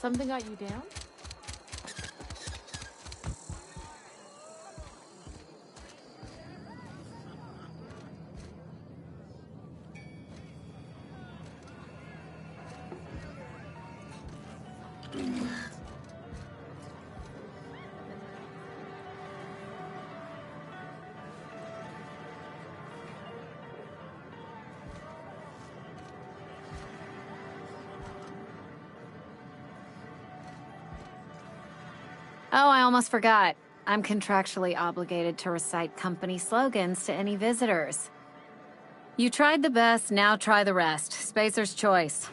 Something got you down? Oh, I almost forgot. I'm contractually obligated to recite company slogans to any visitors. You tried the best, now try the rest. Spacer's choice.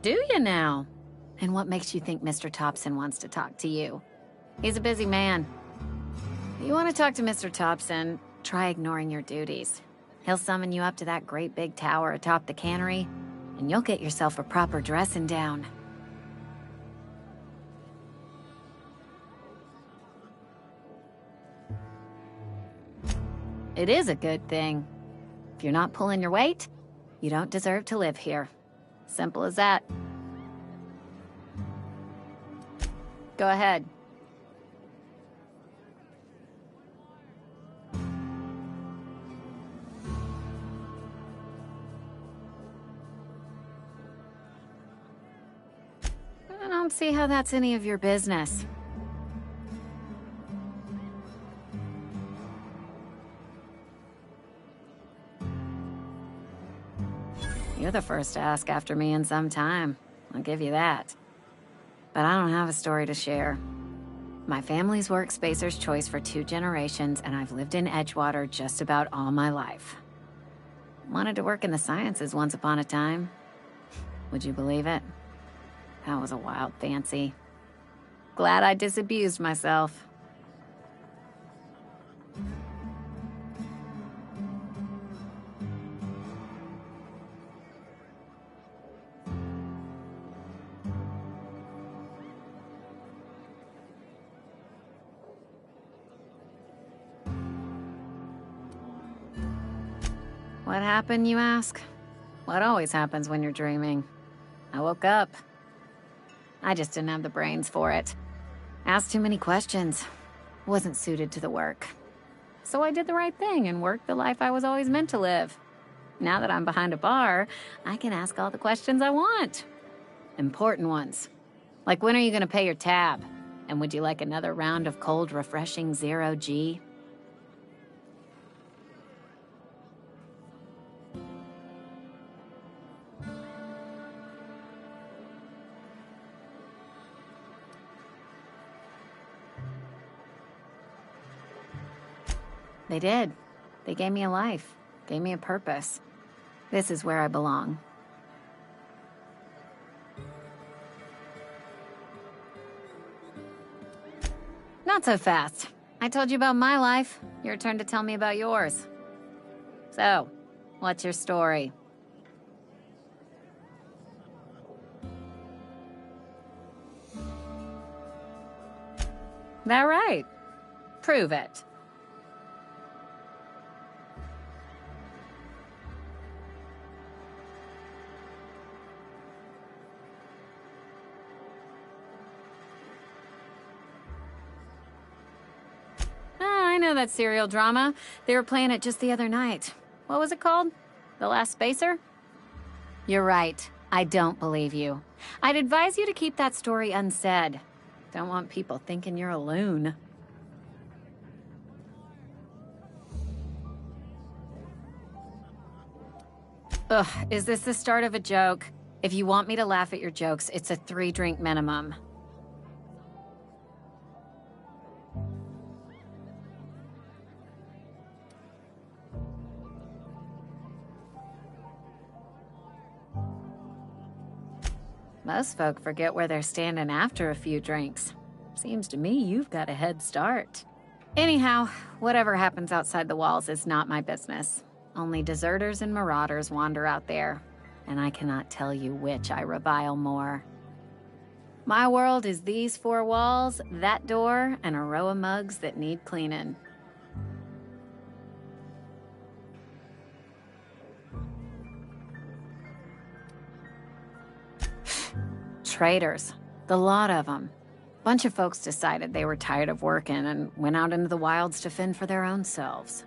Do you now? And what makes you think Mr. Thompson wants to talk to you? He's a busy man. If you want to talk to Mr. Thompson, try ignoring your duties. He'll summon you up to that great big tower atop the cannery, and you'll get yourself a proper dressing down. It is a good thing. If you're not pulling your weight, you don't deserve to live here. Simple as that. Go ahead. I don't see how that's any of your business. You're the first to ask after me in some time. I'll give you that. But I don't have a story to share. My family's worked Spacer's Choice for 2 generations, and I've lived in Edgewater just about all my life. Wanted to work in the sciences once upon a time. Would you believe it? That was a wild fancy. Glad I disabused myself. What happened, you ask? What always happens when you're dreaming? I woke up. I just didn't have the brains for it. Asked too many questions. Wasn't suited to the work. So I did the right thing and worked the life I was always meant to live. Now that I'm behind a bar, I can ask all the questions I want. Important ones. Like, when are you gonna pay your tab? And would you like another round of cold, refreshing 0G? They did. They gave me a life, gave me a purpose. This is where I belong. Not so fast. I told you about my life. Your turn to tell me about yours. So, what's your story? That right? Prove it. I know that serial drama. They were playing it just the other night. What was it called? The Last Spacer? You're right. I don't believe you. I'd advise you to keep that story unsaid. Don't want people thinking you're a loon. Ugh, is this the start of a joke? If you want me to laugh at your jokes, it's a 3-drink minimum. Most folk forget where they're standing after a few drinks. Seems to me you've got a head start. Anyhow, whatever happens outside the walls is not my business. Only deserters and marauders wander out there, and I cannot tell you which I revile more. My world is these 4 walls, that door, and a row of mugs that need cleaning. Traitors. The lot of them. Bunch of folks decided they were tired of working and went out into the wilds to fend for their own selves.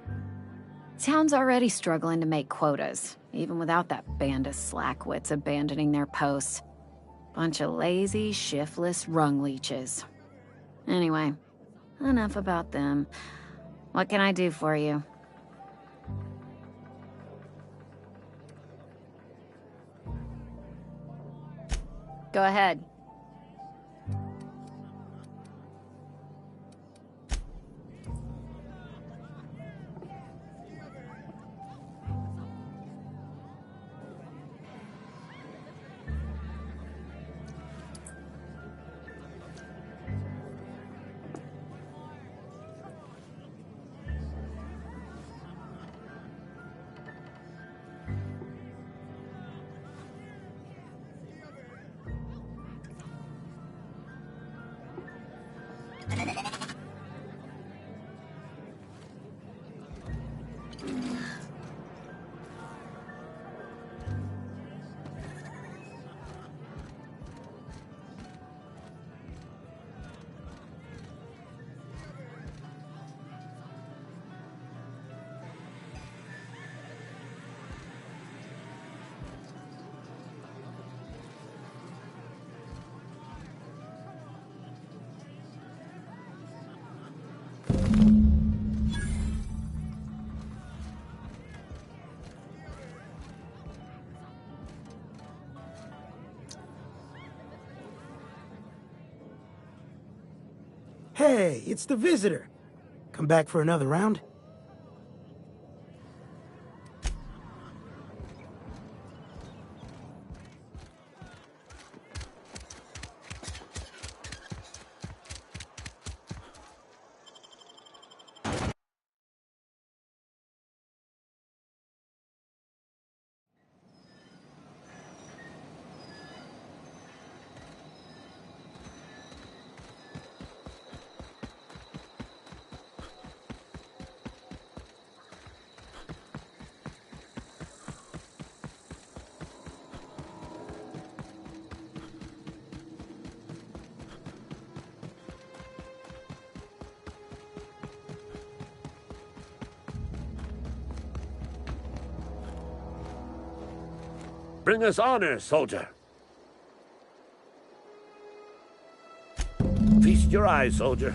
Town's already struggling to make quotas, even without that band of slackwits abandoning their posts. Bunch of lazy, shiftless rung leeches. Anyway, enough about them. What can I do for you? Go ahead. Hey, it's the visitor. Come back for another round? Bring us honor, soldier. Feast your eyes, soldier.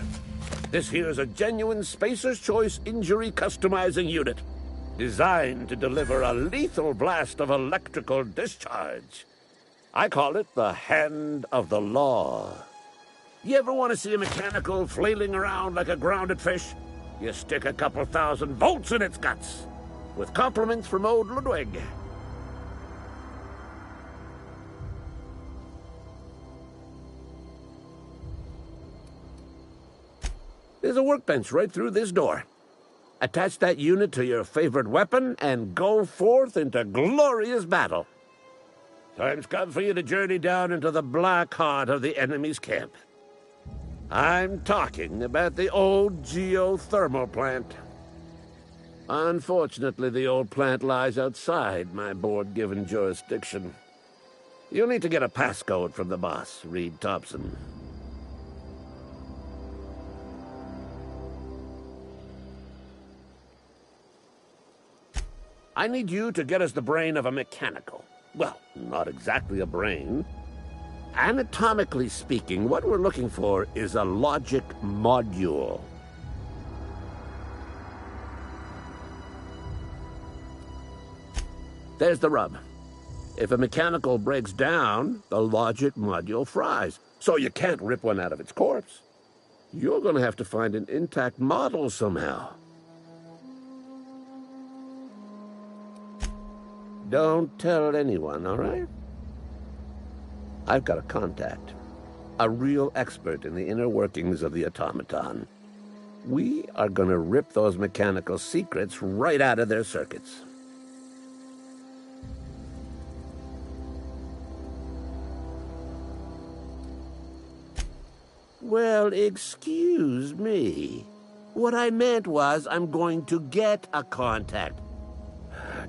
This here's a genuine Spacer's Choice injury customizing unit, designed to deliver a lethal blast of electrical discharge. I call it the Hand of the Law. You ever want to see a mechanical flailing around like a grounded fish? You stick a couple thousand volts in its guts. With compliments from old Ludwig. There's a workbench right through this door. Attach that unit to your favorite weapon and go forth into glorious battle. Time's come for you to journey down into the black heart of the enemy's camp. I'm talking about the old geothermal plant. Unfortunately, the old plant lies outside my board-given jurisdiction. You'll need to get a passcode from the boss, Reed Thompson. I need you to get us the brain of a mechanical. Well, not exactly a brain. Anatomically speaking, what we're looking for is a logic module. There's the rub. If a mechanical breaks down, the logic module fries, so you can't rip one out of its corpse. You're gonna have to find an intact model somehow. Don't tell anyone, all right? I've got a contact. A real expert in the inner workings of the automaton. We are gonna rip those mechanical secrets right out of their circuits. Well, excuse me. What I meant was I'm going to get a contact.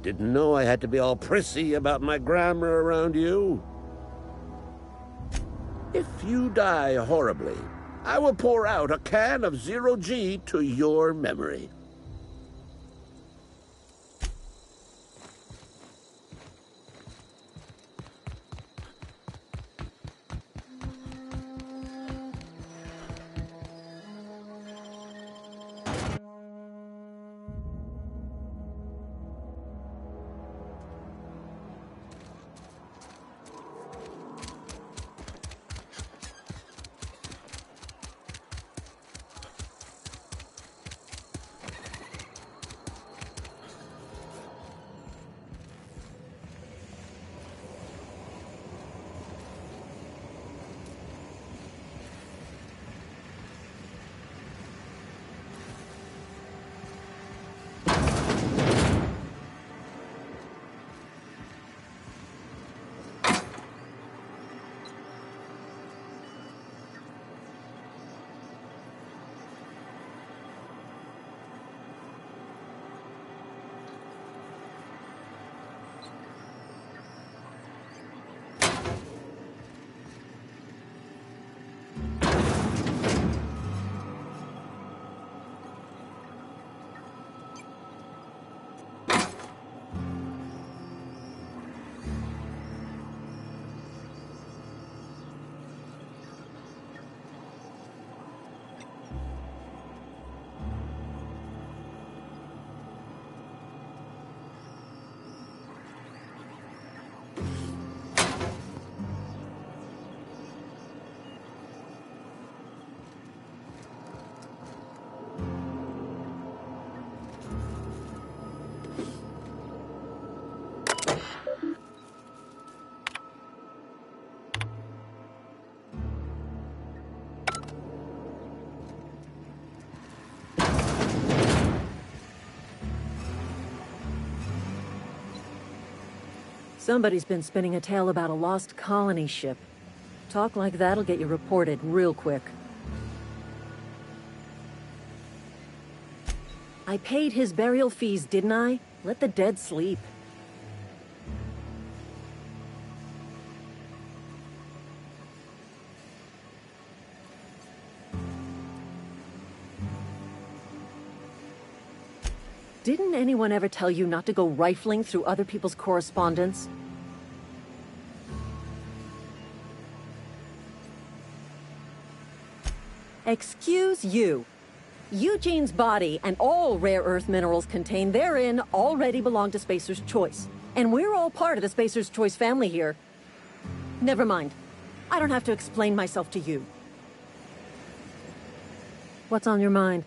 Didn't know I had to be all prissy about my grammar around you. If you die horribly, I will pour out a can of 0G to your memory. Somebody's been spinning a tale about a lost colony ship. Talk like that'll get you reported real quick. I paid his burial fees, didn't I? Let the dead sleep. Didn't anyone ever tell you not to go rifling through other people's correspondence? Excuse you. Eugene's body and all rare earth minerals contained therein already belong to Spacer's Choice. And we're all part of the Spacer's Choice family here. Never mind. I don't have to explain myself to you. What's on your mind?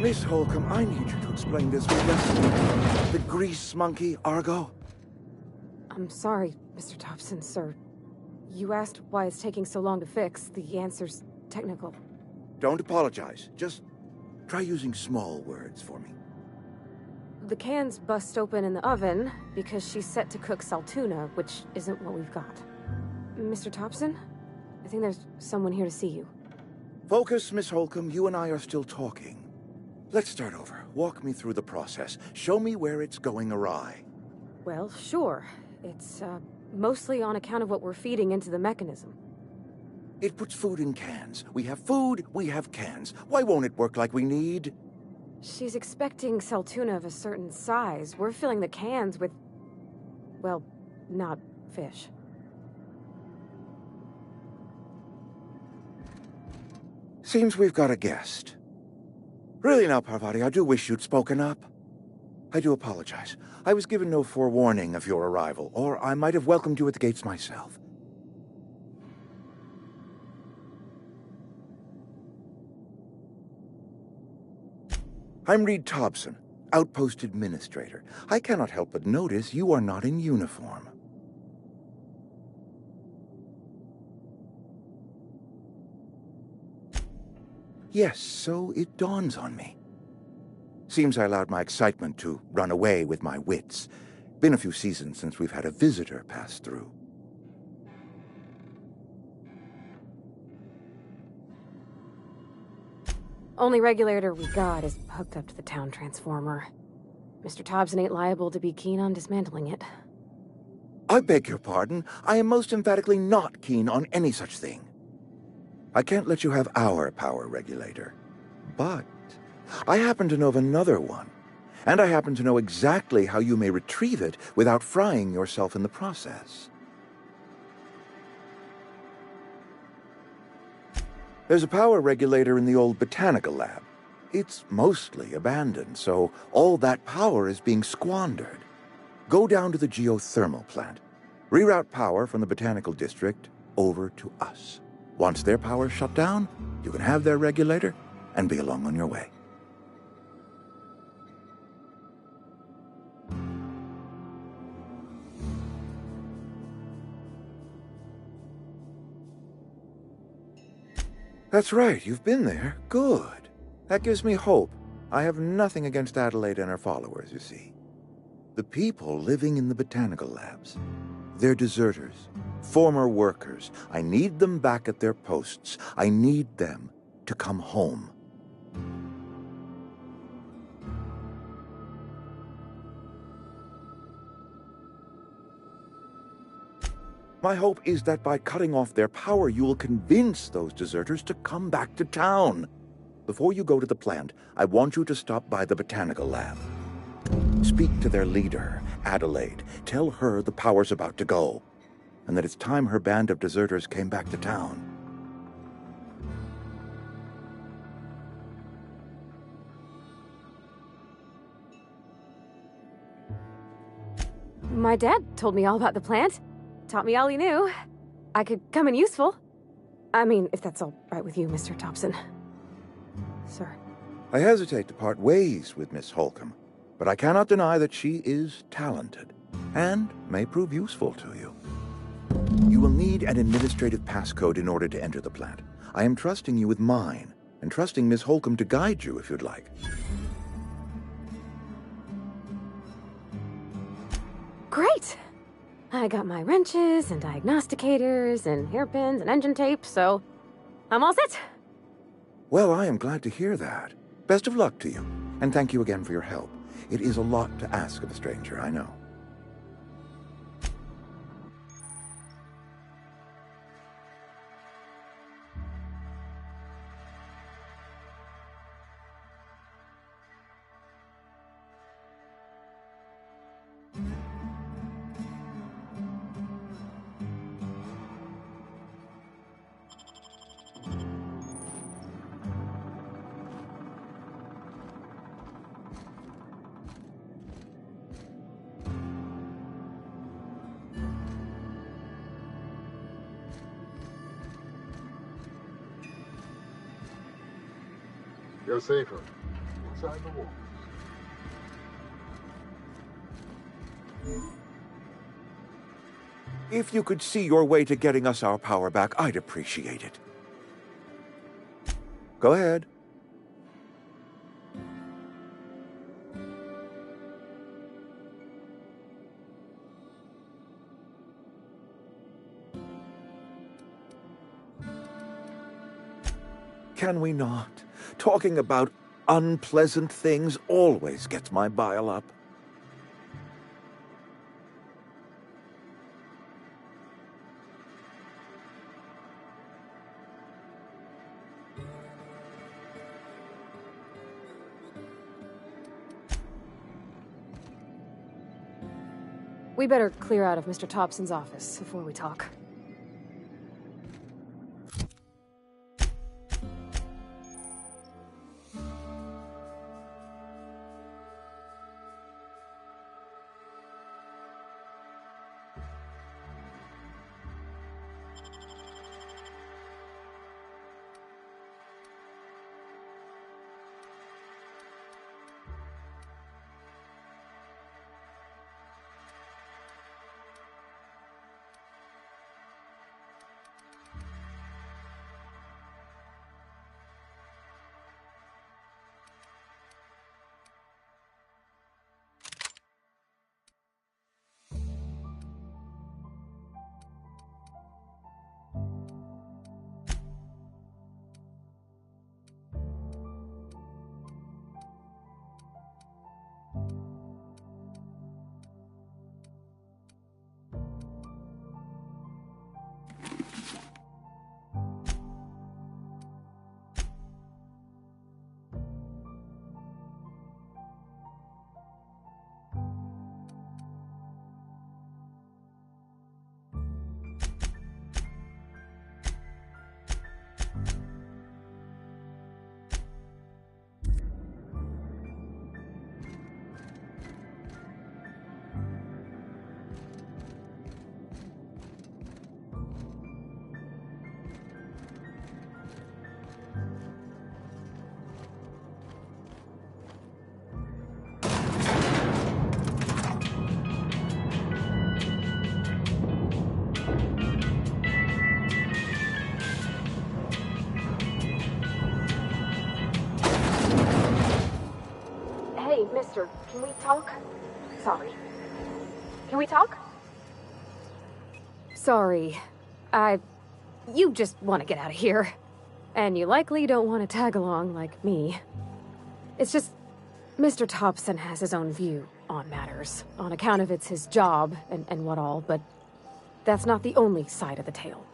Miss Holcomb, I need you to explain this with the grease monkey, Argo. I'm sorry, Mr. Thompson, sir. You asked why it's taking so long to fix. The answer's technical. Don't apologize. Just try using small words for me. The cans bust open in the oven because she's set to cook saltuna, which isn't what we've got. Mr. Thompson? I think there's someone here to see you. Focus, Miss Holcomb. You and I are still talking. Let's start over. Walk me through the process. Show me where it's going awry. Well, sure. It's, mostly on account of what we're feeding into the mechanism. It puts food in cans. We have food, we have cans. Why won't it work like we need? She's expecting saltuna of a certain size. We're filling the cans with, well, not fish. Seems we've got a guest. Really now, Parvati, I do wish you'd spoken up. I do apologize. I was given no forewarning of your arrival, or I might have welcomed you at the gates myself. I'm Reed Thompson, Outpost Administrator. I cannot help but notice you are not in uniform. Yes, so it dawns on me. Seems I allowed my excitement to run away with my wits. Been a few seasons since we've had a visitor pass through. Only regulator we got is hooked up to the town transformer. Mr. Thompson ain't liable to be keen on dismantling it. I beg your pardon. I am most emphatically not keen on any such thing. I can't let you have our power regulator. But I happen to know of another one. And I happen to know exactly how you may retrieve it without frying yourself in the process. There's a power regulator in the old botanical lab. It's mostly abandoned, so all that power is being squandered. Go down to the geothermal plant. Reroute power from the botanical district over to us. Once their power's shut down, you can have their regulator and be along on your way. That's right, you've been there. Good. That gives me hope. I have nothing against Adelaide and her followers, you see. The people living in the botanical labs. They're deserters, former workers. I need them back at their posts. I need them to come home. My hope is that by cutting off their power, you will convince those deserters to come back to town. Before you go to the plant, I want you to stop by the botanical lab. Speak to their leader, Adelaide. Tell her the power's about to go, and that it's time her band of deserters came back to town. My dad told me all about the plant. Taught me all he knew. I could come in useful. I mean, if that's all right with you, Mr. Thompson. Sir. I hesitate to part ways with Miss Holcomb, but I cannot deny that she is talented, and may prove useful to you. You will need an administrative passcode in order to enter the plant. I am trusting you with mine, and trusting Miss Holcomb to guide you if you'd like. Great! I got my wrenches and diagnosticators and hairpins and engine tape, so I'm all set. Well, I am glad to hear that. Best of luck to you, and thank you again for your help. It is a lot to ask of a stranger, I know. You're safer. outside the walls. If you could see your way to getting us our power back, I'd appreciate it. Go ahead. Can we not? Talking about unpleasant things always gets my bile up. We better clear out of Mr. Thompson's office before we talk. Hey, mister, can we talk? Sorry. Can we talk? Sorry. You just want to get out of here. And you likely don't want to tag along like me. It's just, Mr. Thompson has his own view on matters, on account of it's his job and what all, but that's not the only side of the tale.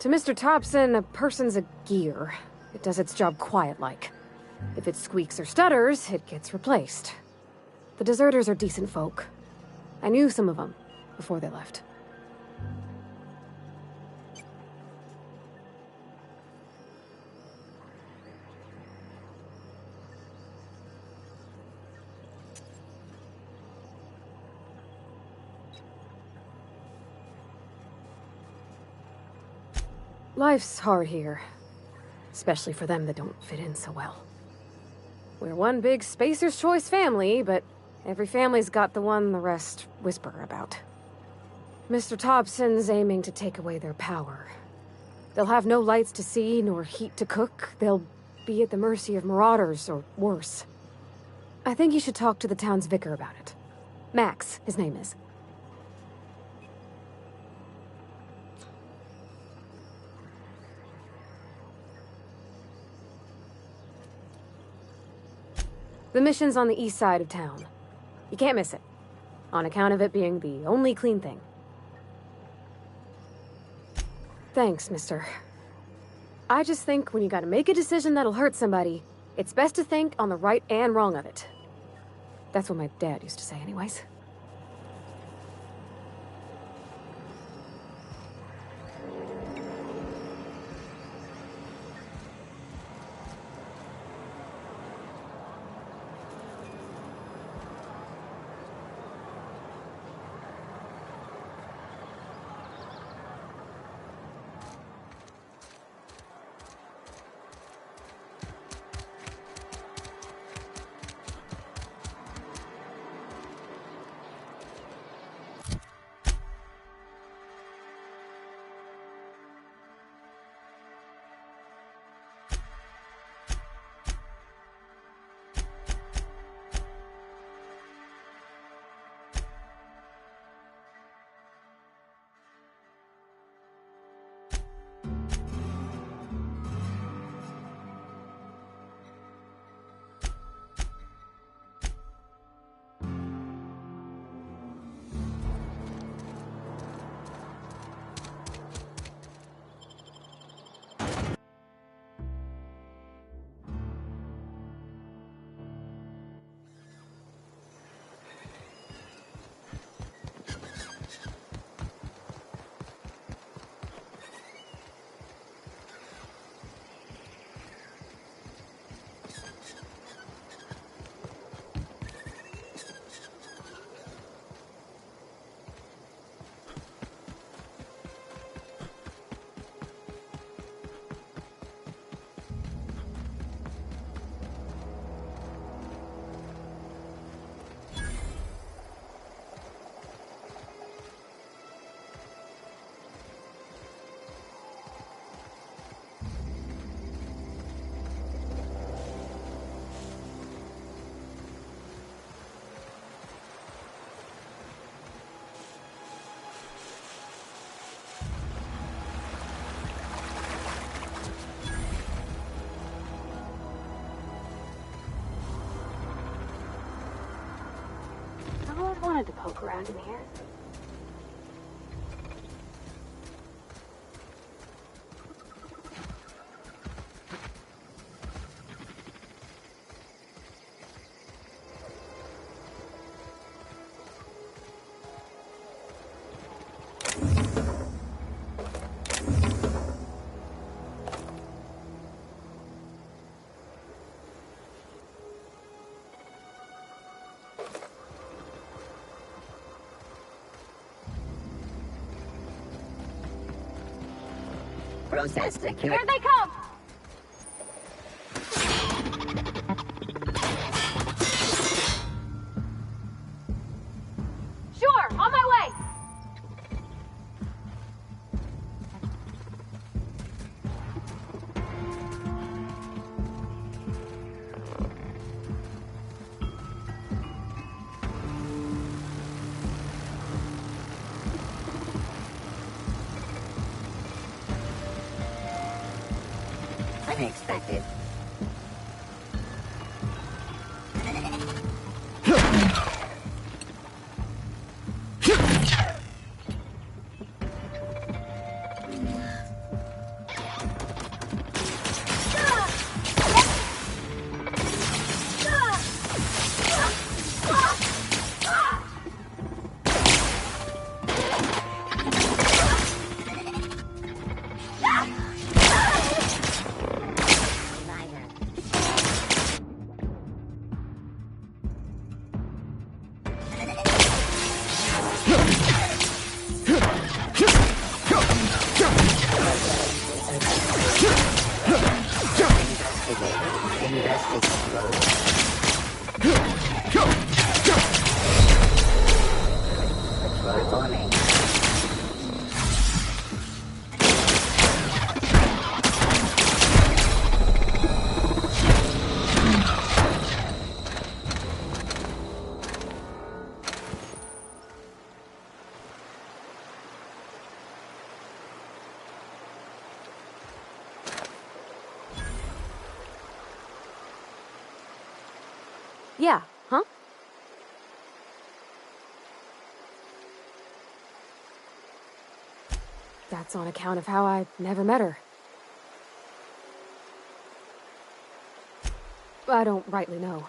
To Mr. Thompson, a person's a gear. It does its job quiet-like. If it squeaks or stutters, it gets replaced. The deserters are decent folk. I knew some of them before they left. Life's hard here, especially for them that don't fit in so well. We're one big Spacer's Choice family, but every family's got the one the rest whisper about. Mr. Thompson's aiming to take away their power. They'll have no lights to see, nor heat to cook. They'll be at the mercy of marauders, or worse. I think you should talk to the town's vicar about it. Max, his name is. The mission's on the east side of town. You can't miss it, on account of it being the only clean thing. Thanks, mister. I just think when you gotta make a decision that'll hurt somebody, it's best to think on the right and wrong of it. That's what my dad used to say anyways. wanted to poke around in here. Process secure. Here they come! Sure, on my way! Unexpected. Yeah, huh? That's on account of how I never met her. I don't rightly know.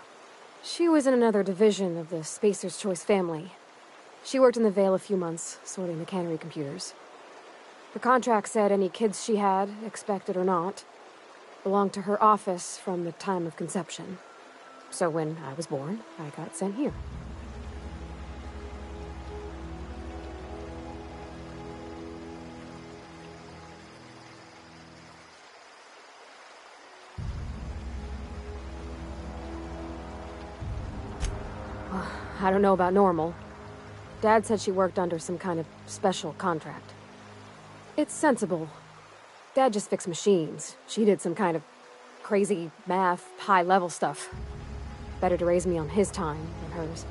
She was in another division of the Spacer's Choice family. She worked in the Vale a few months, sorting the cannery computers. The contract said any kids she had, expected or not, belonged to her office from the time of conception. So when I was born, I got sent here. I don't know about normal. Dad said she worked under some kind of special contract. It's sensible. Dad just fixed machines. She did some kind of crazy math, high-level stuff. Better to raise me on his time than hers.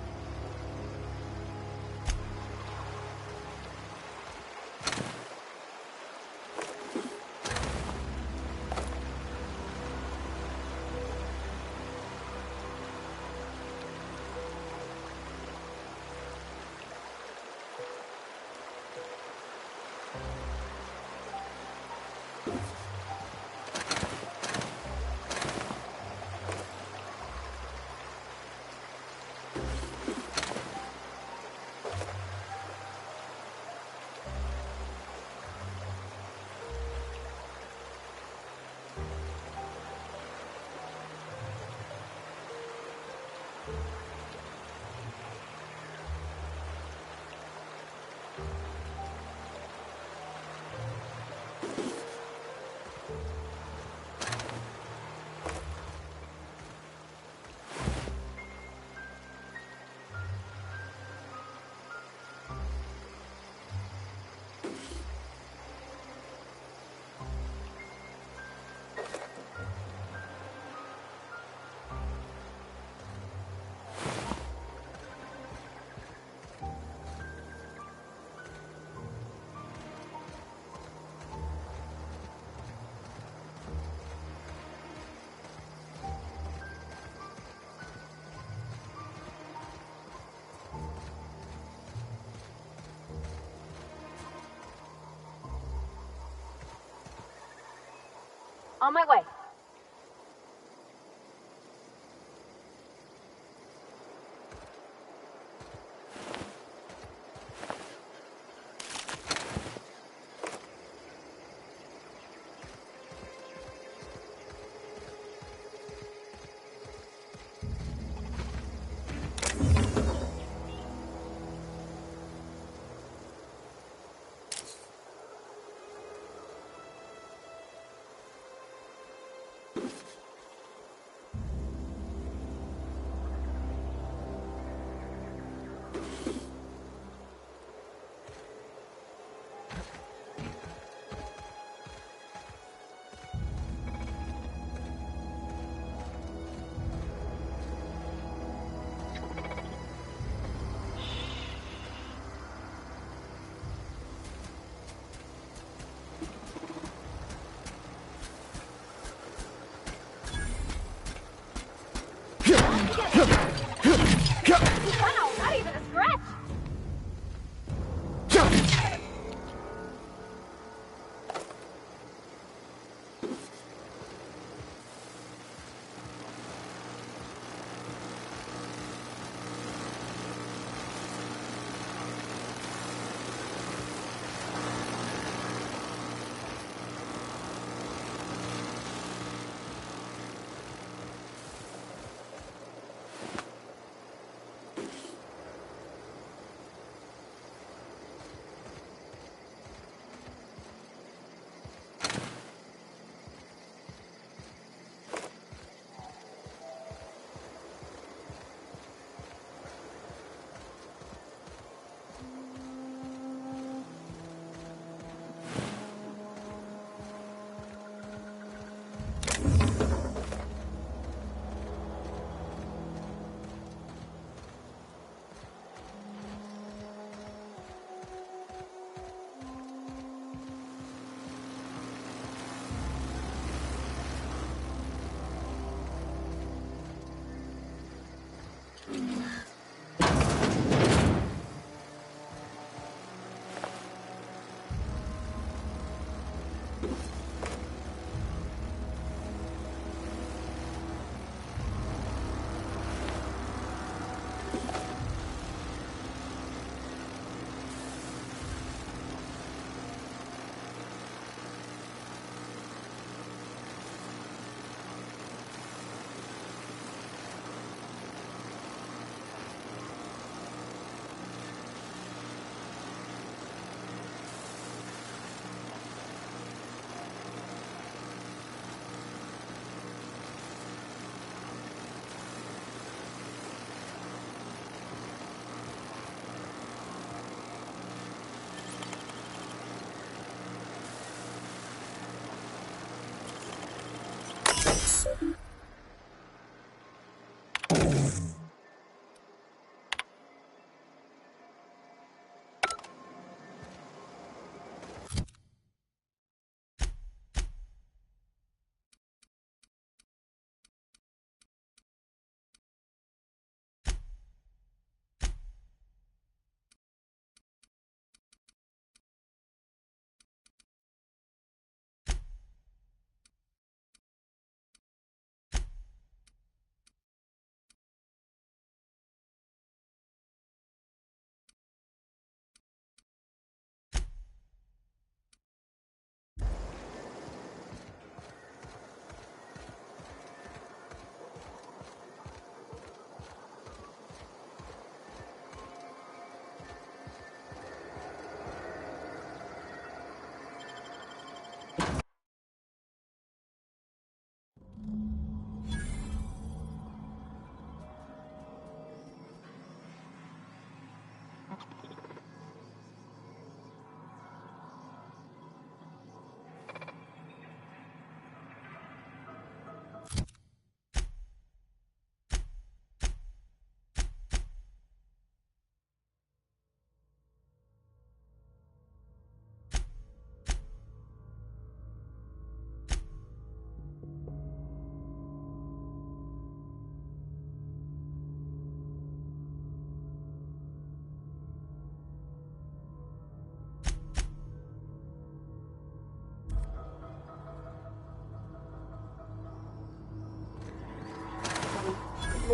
On my way.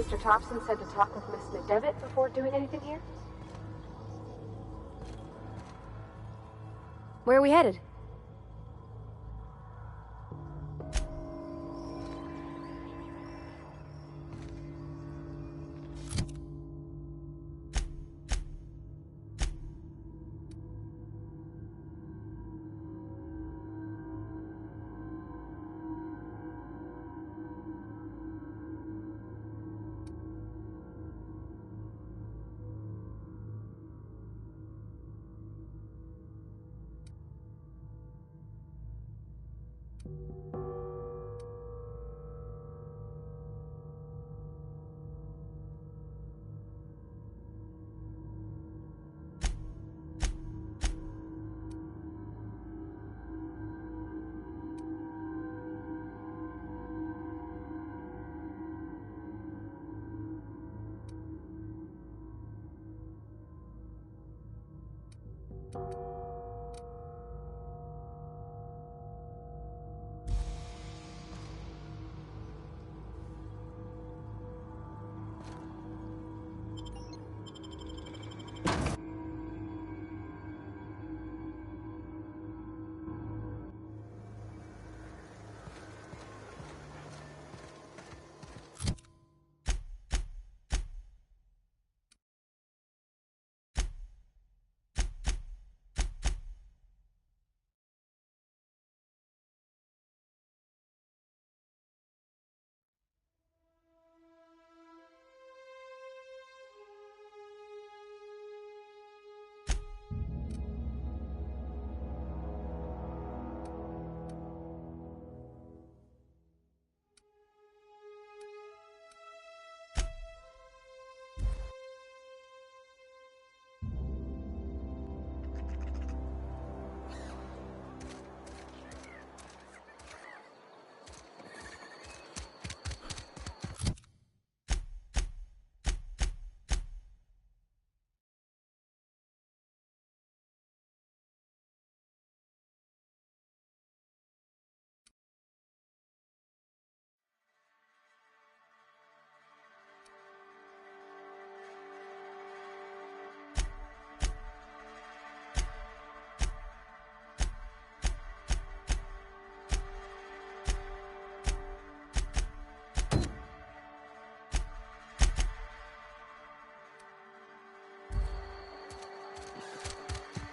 Mr. Thompson said to talk with Miss McDevitt before doing anything here? Where are we headed?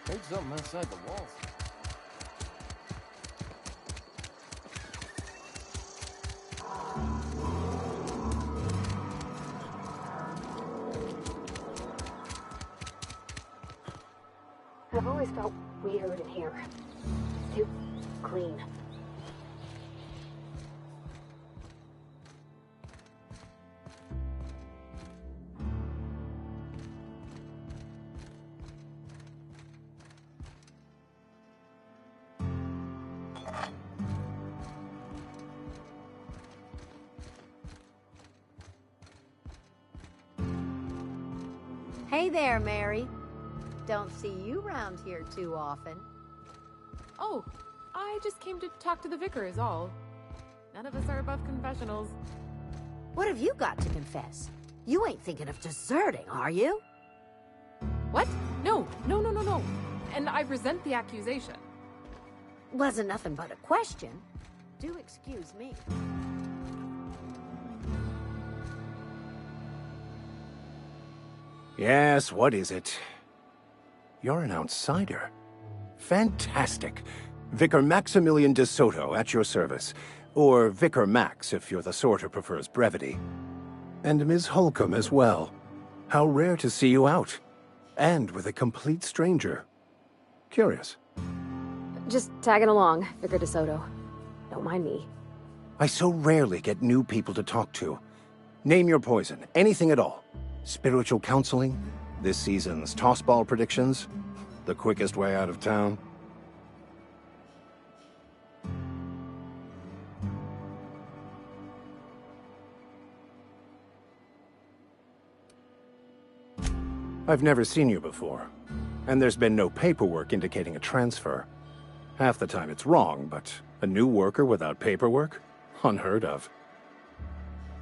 Heard something outside the walls. I've always felt weird in here. Too clean. Hey there, Mary. Don't see you around here too often. Oh, I just came to talk to the vicar is all. None of us are above confessionals. What have you got to confess? You ain't thinking of deserting, are you? What? No. And I resent the accusation. Wasn't nothing but a question. Do excuse me. Yes, what is it? You're an outsider. Fantastic. Vicar Maximilian de Soto at your service. Or Vicar Max, if you're the sort who prefers brevity. And Ms. Holcomb as well. How rare to see you out. And with a complete stranger. Curious. Just tagging along, Vicar DeSoto. Don't mind me. I so rarely get new people to talk to. Name your poison, anything at all. Spiritual counseling, this season's tossball predictions, the quickest way out of town. I've never seen you before, and there's been no paperwork indicating a transfer. Half the time it's wrong, but a new worker without paperwork? Unheard of.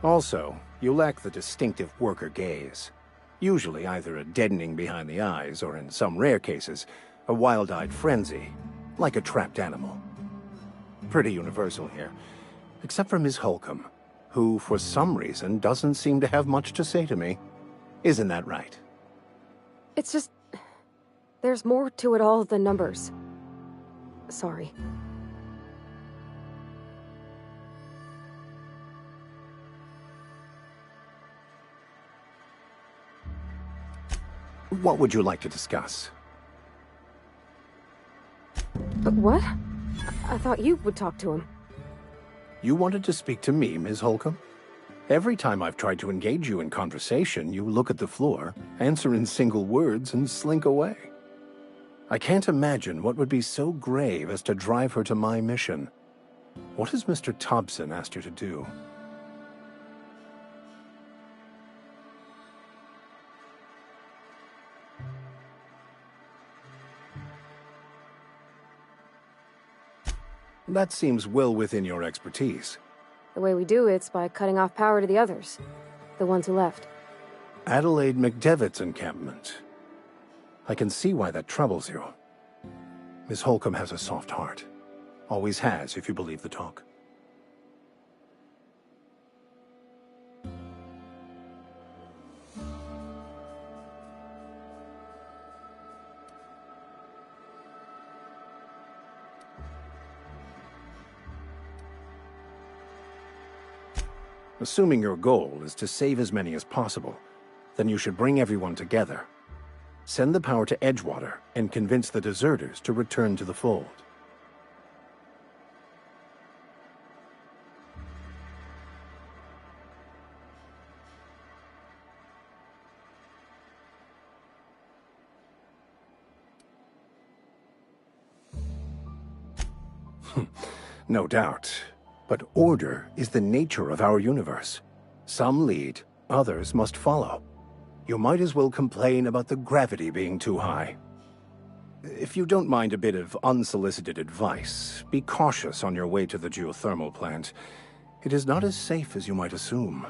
Also, You lack the distinctive worker gaze. Usually either a deadening behind the eyes, or in some rare cases, a wild-eyed frenzy, like a trapped animal. Pretty universal here, except for Miss Holcomb, who, for some reason, doesn't seem to have much to say to me. Isn't that right? It's just... there's more to it all than numbers. Sorry. What would you like to discuss? What? I thought you would talk to him. You wanted to speak to me, Ms. Holcomb? Every time I've tried to engage you in conversation, you look at the floor, answer in single words, and slink away. I can't imagine what would be so grave as to drive her to my mission. What has Mr. Thompson asked you to do? That seems well within your expertise. The way we do it's by cutting off power to the others. The ones who left. Adelaide McDevitt's encampment. I can see why that troubles you. Miss Holcomb has a soft heart. Always has, if you believe the talk. Assuming your goal is to save as many as possible, then you should bring everyone together. Send the power to Edgewater and convince the deserters to return to the fold. No doubt. But order is the nature of our universe. Some lead, others must follow. You might as well complain about the gravity being too high. If you don't mind a bit of unsolicited advice, be cautious on your way to the geothermal plant. It is not as safe as you might assume.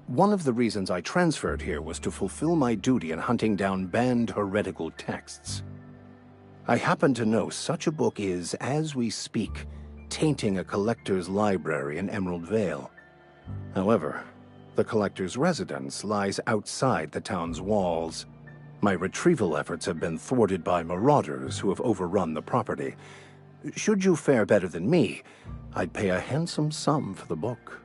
One of the reasons I transferred here was to fulfill my duty in hunting down banned heretical texts. I happen to know such a book is, as we speak, tainting a collector's library in Emerald Vale. However, the collector's residence lies outside the town's walls. My retrieval efforts have been thwarted by marauders who have overrun the property. Should you fare better than me, I'd pay a handsome sum for the book.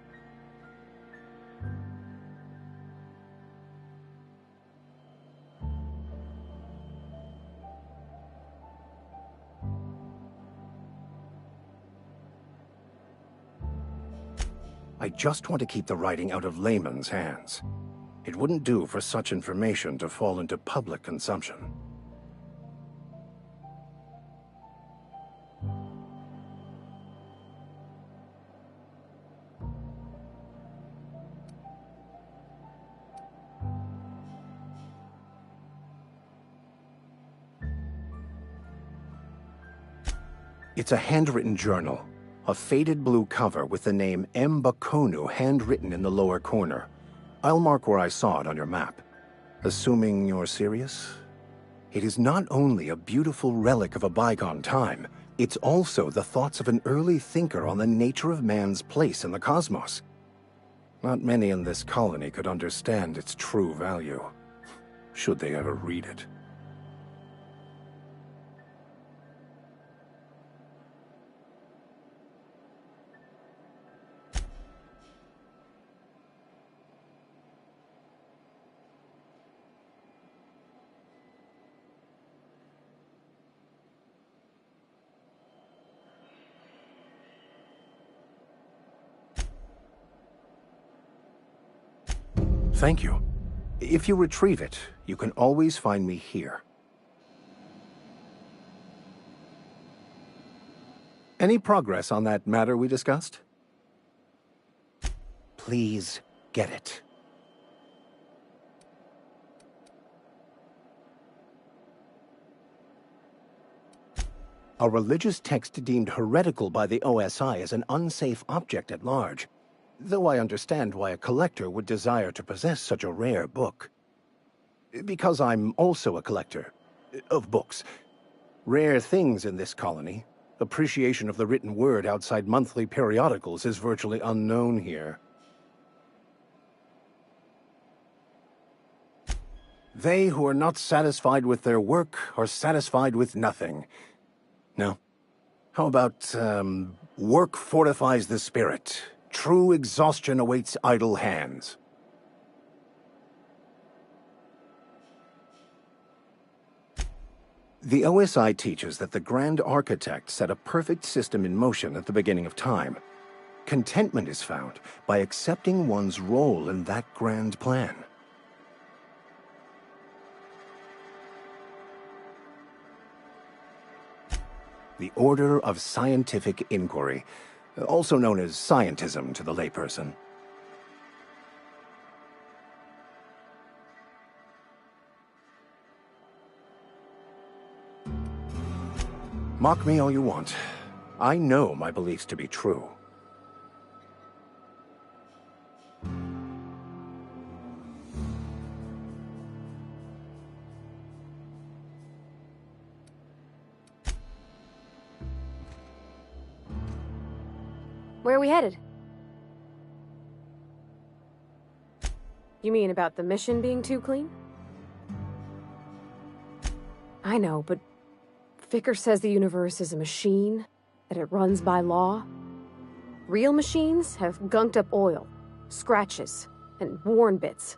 I just want to keep the writing out of layman's hands. It wouldn't do for such information to fall into public consumption. It's a handwritten journal. A faded blue cover with the name M. Bakonu handwritten in the lower corner. I'll mark where I saw it on your map. Assuming you're serious? It is not only a beautiful relic of a bygone time, it's also the thoughts of an early thinker on the nature of man's place in the cosmos. Not many in this colony could understand its true value, should they ever read it. Thank you. If you retrieve it, you can always find me here. Any progress on that matter we discussed? Please get it. a religious text deemed heretical by the OSI as an unsafe object at large, though I understand why a collector would desire to possess such a rare book. Because I'm also a collector of books. Rare things in this colony. Appreciation of the written word outside monthly periodicals is virtually unknown here. They who are not satisfied with their work are satisfied with nothing. No. How about, work fortifies the spirit. True exhaustion awaits idle hands. The OSI teaches that the Grand Architect set a perfect system in motion at the beginning of time. Contentment is found by accepting one's role in that grand plan. The Order of Scientific Inquiry, also known as scientism to the layperson. Mock me all you want. I know my beliefs to be true. Where are we headed? You mean about the mission being too clean? I know, but Vicker says the universe is a machine, that it runs by law. Real machines have gunked up oil, scratches, and worn bits.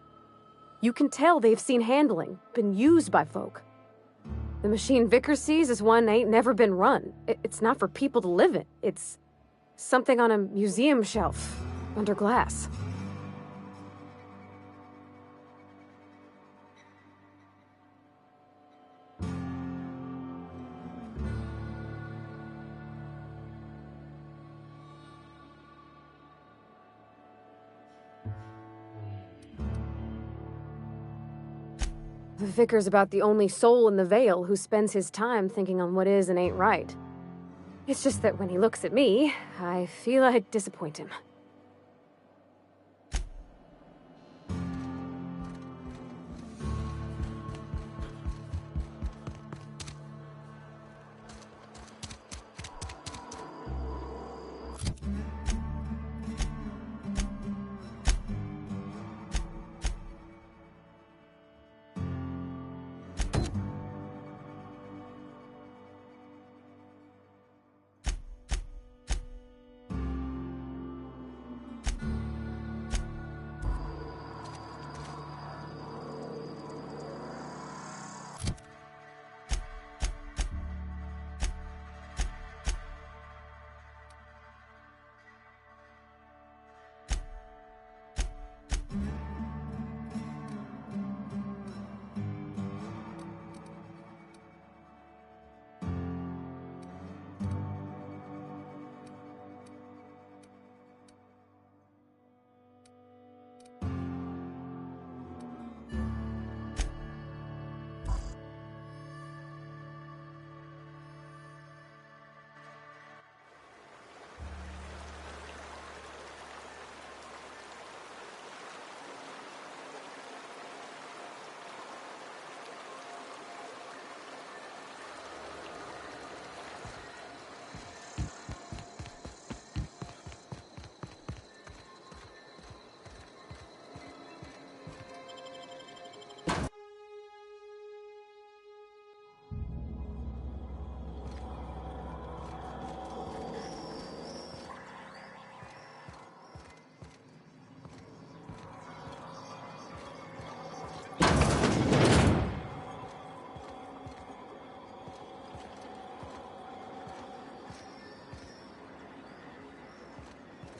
You can tell they've seen handling, been used by folk. The machine Vicker sees is one ain't never been run. It's not for people to live in. It's something on a museum shelf, under glass. The Vicar's about the only soul in the Vale who spends his time thinking on what is and ain't right. It's just that when he looks at me, I feel I'd disappoint him.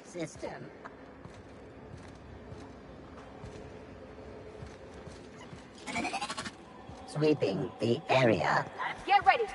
System. Sweeping the area. Get ready!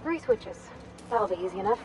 3 switches. That'll be easy enough.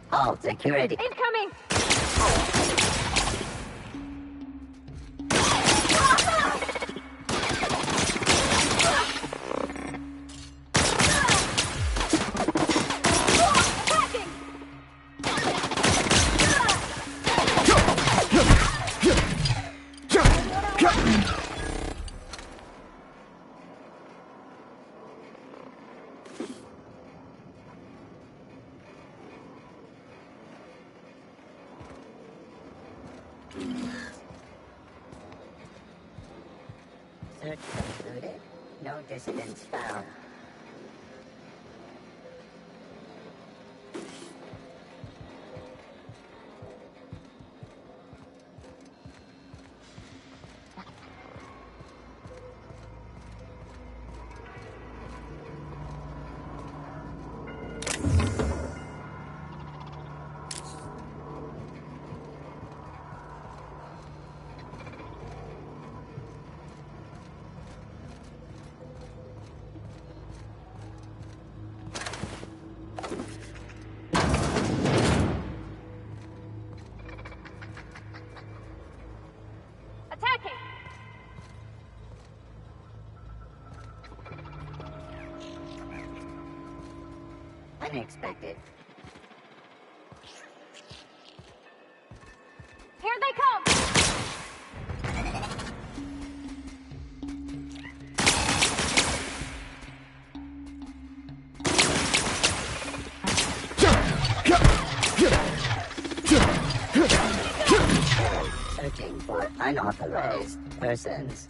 All security. Incoming! Search concluded. No dissidents found. Unexpected. Here they come! Searching for unauthorized persons.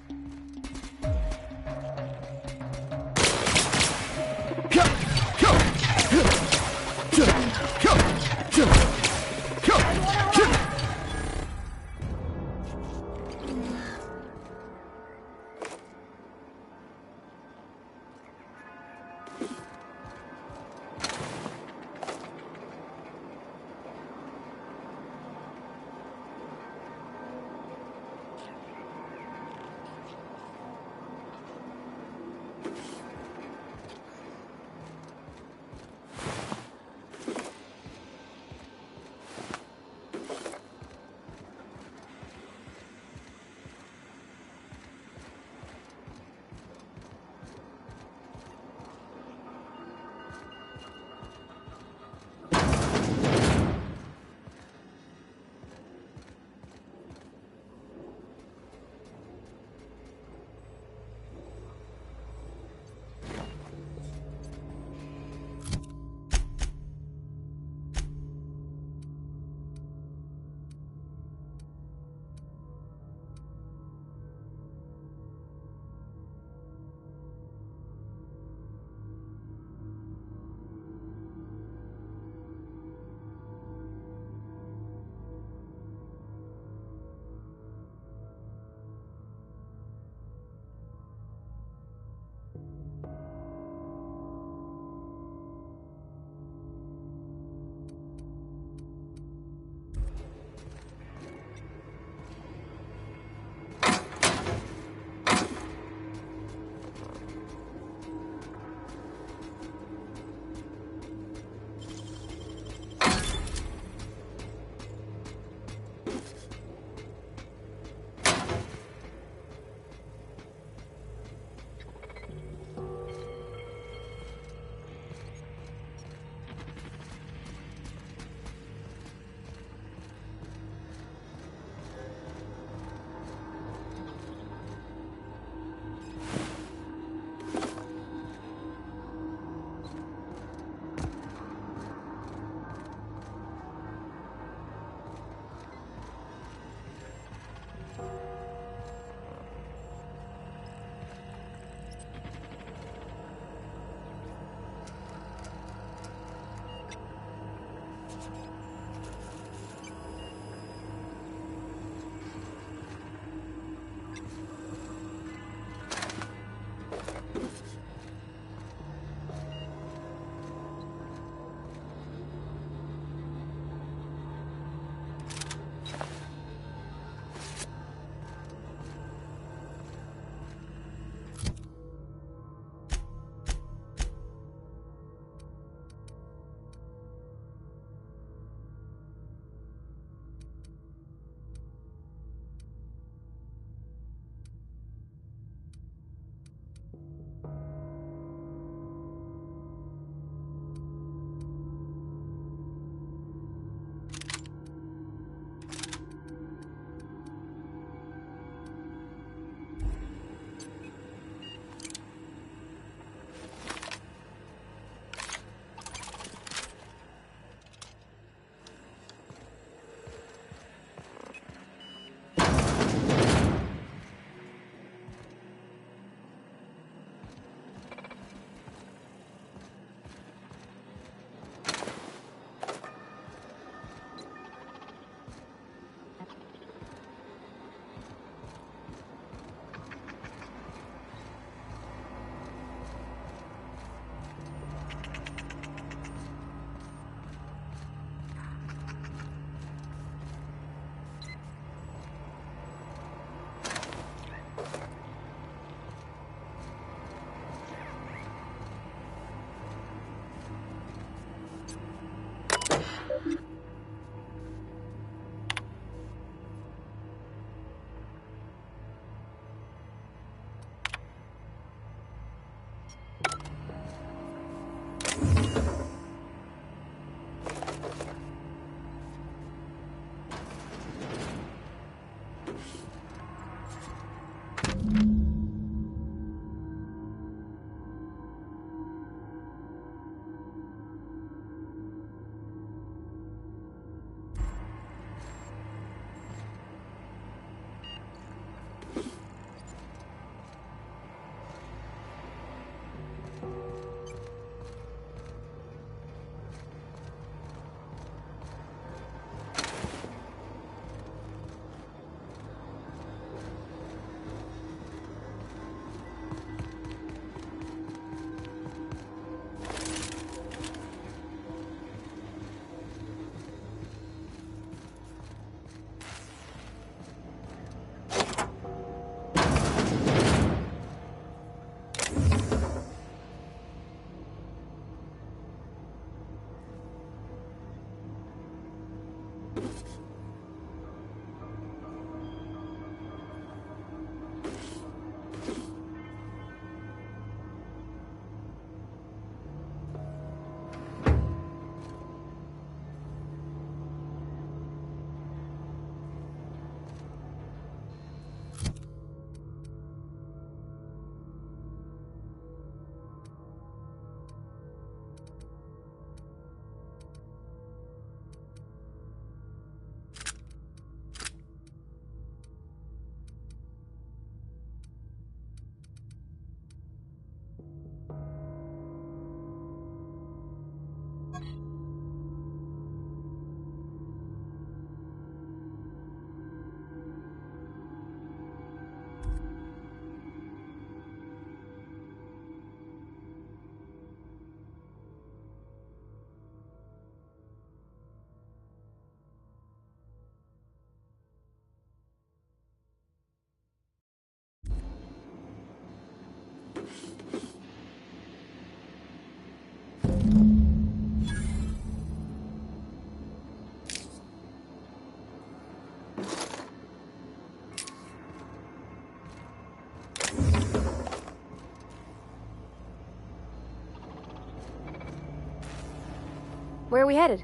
Where are we headed?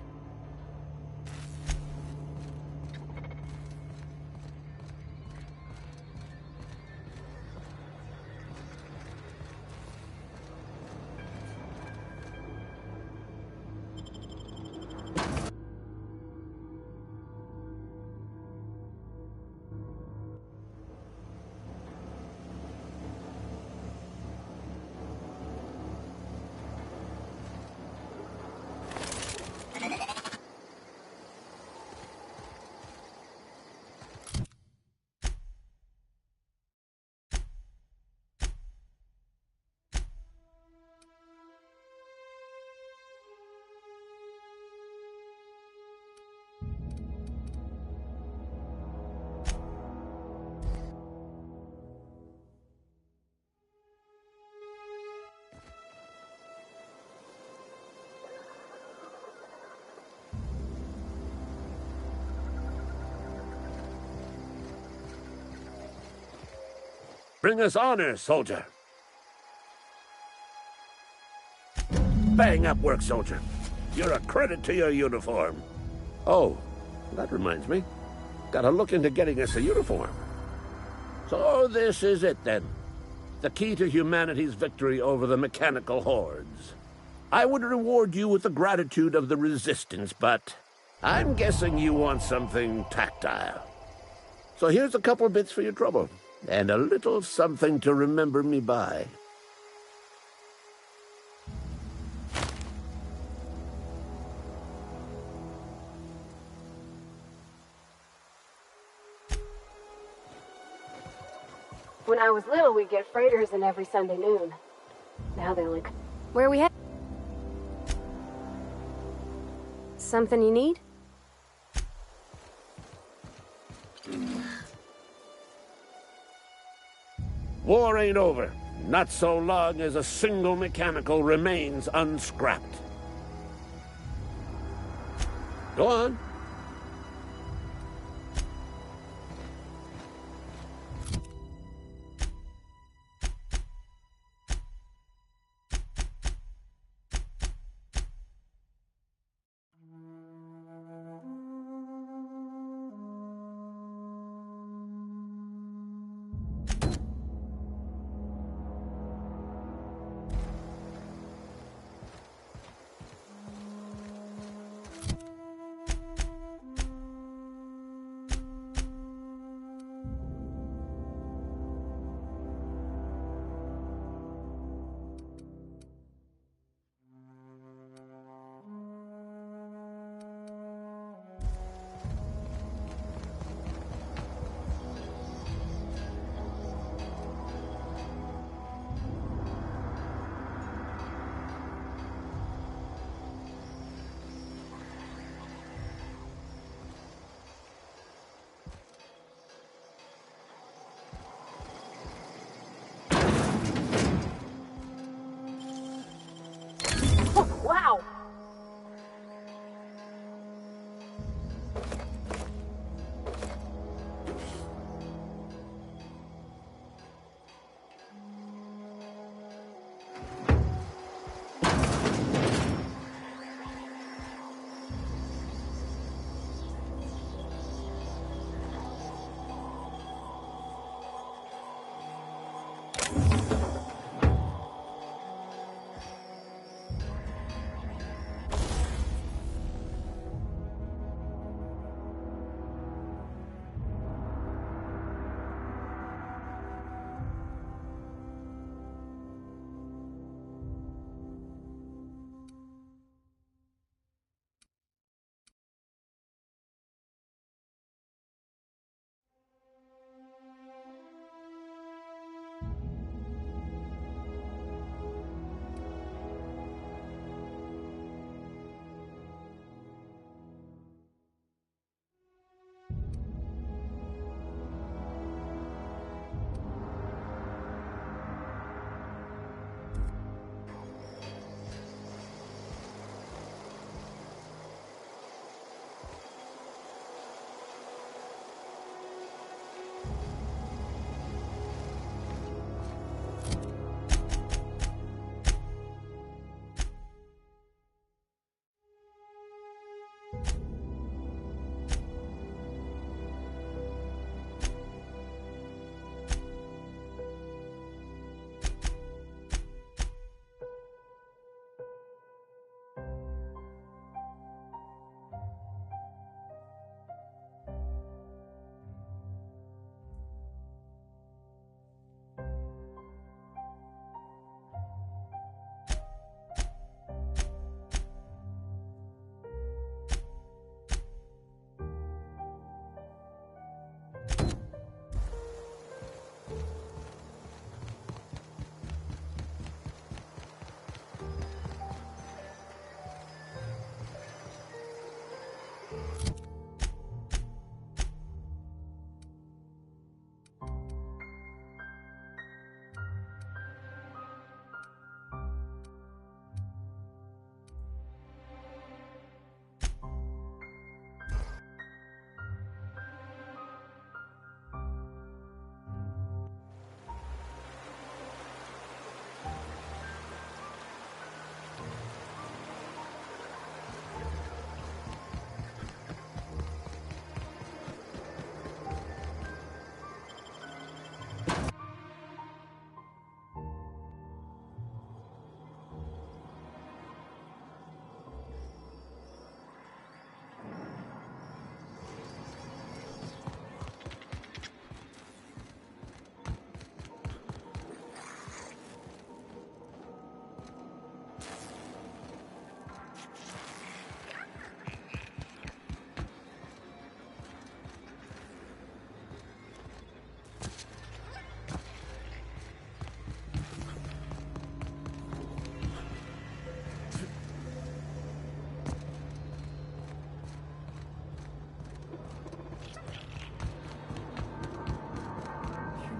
Bring us honor, soldier. Bang up work, soldier. You're a credit to your uniform. Oh, that reminds me. Gotta look into getting us a uniform. So this is it, then. The key to humanity's victory over the mechanical hordes. I would reward you with the gratitude of the Resistance, but I'm guessing you want something tactile. So here's a couple of bits for your trouble. And a little something to remember me by. When I was little, we'd get freighters in every Sunday noon. Now they only... Where are we headed? Something you need? War ain't over. Not so long as a single mechanical remains unscrapped. Go on.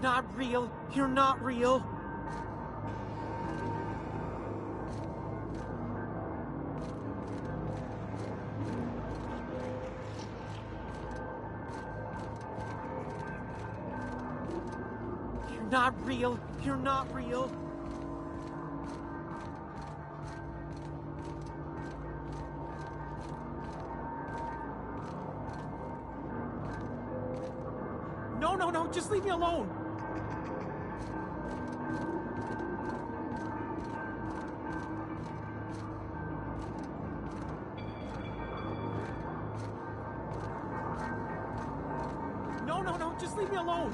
not real. You're not real. You're not real. You're not real. No, no, no, just leave me alone. No, no, no, just leave me alone.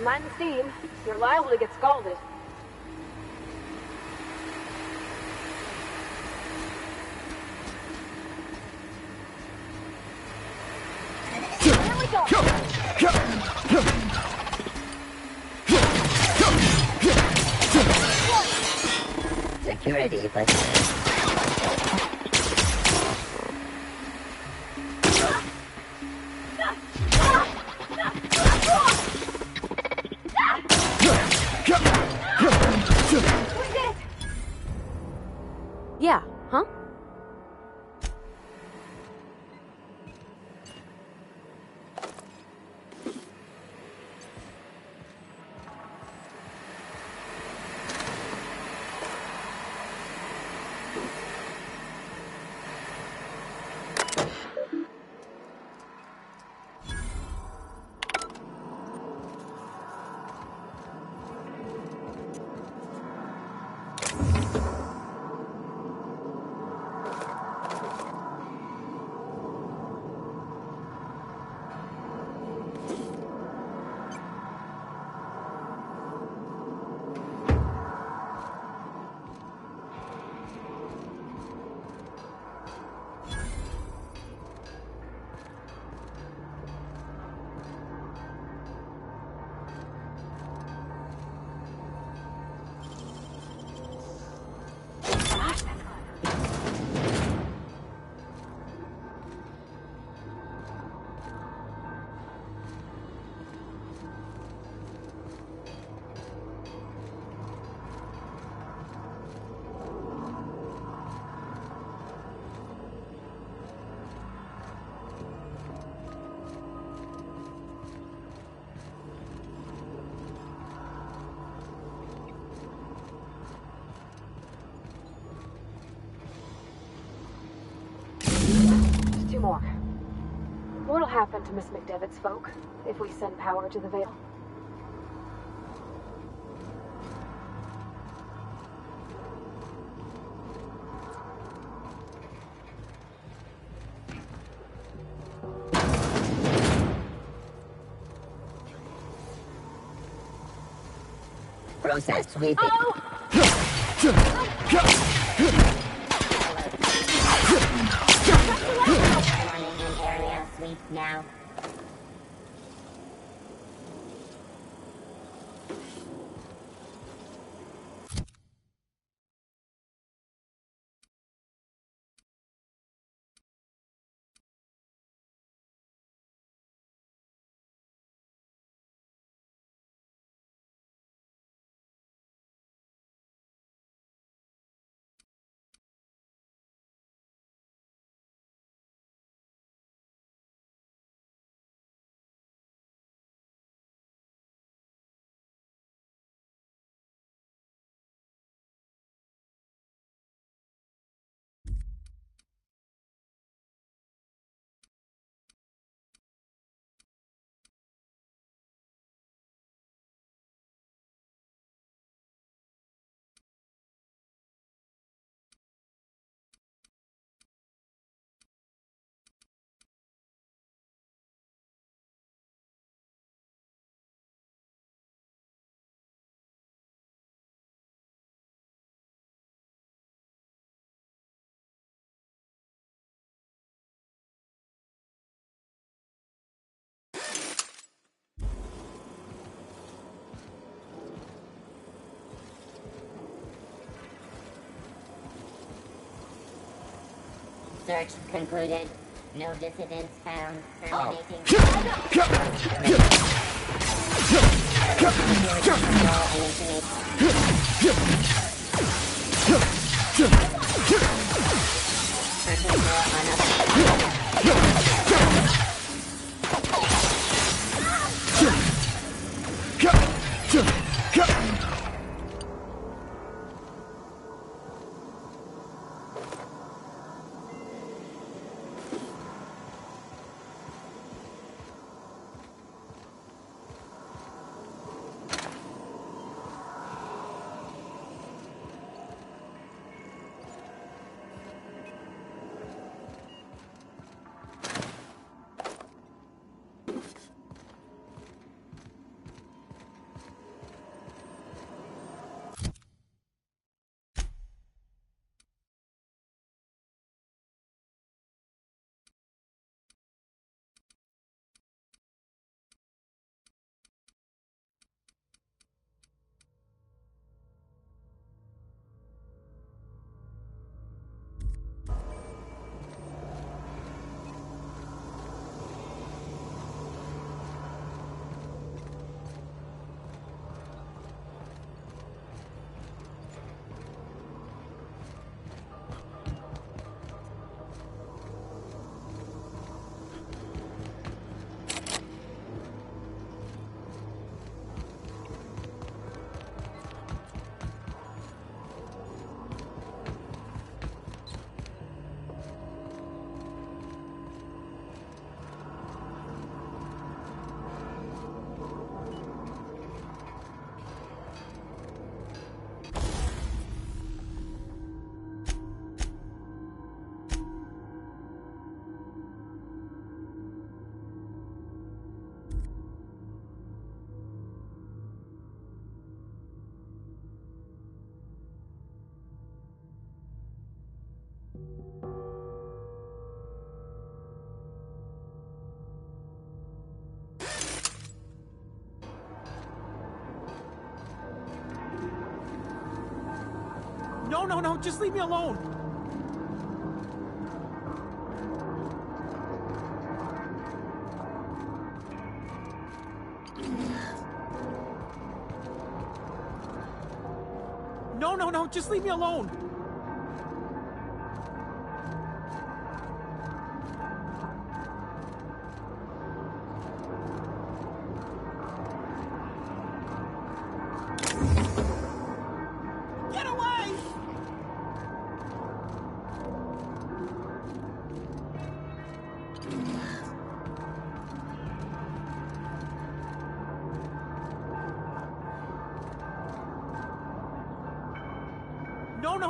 Mind the steam. You're liable to get scalded. Here we go! Security, but... Yeah, huh? Two more. What'll happen to Miss McDevitt's folk if we send power to the Vale? Process sweeping. Area sweep now. Search concluded. No dissidents found. Terminating. No, just leave me alone. No, just leave me alone. Get away!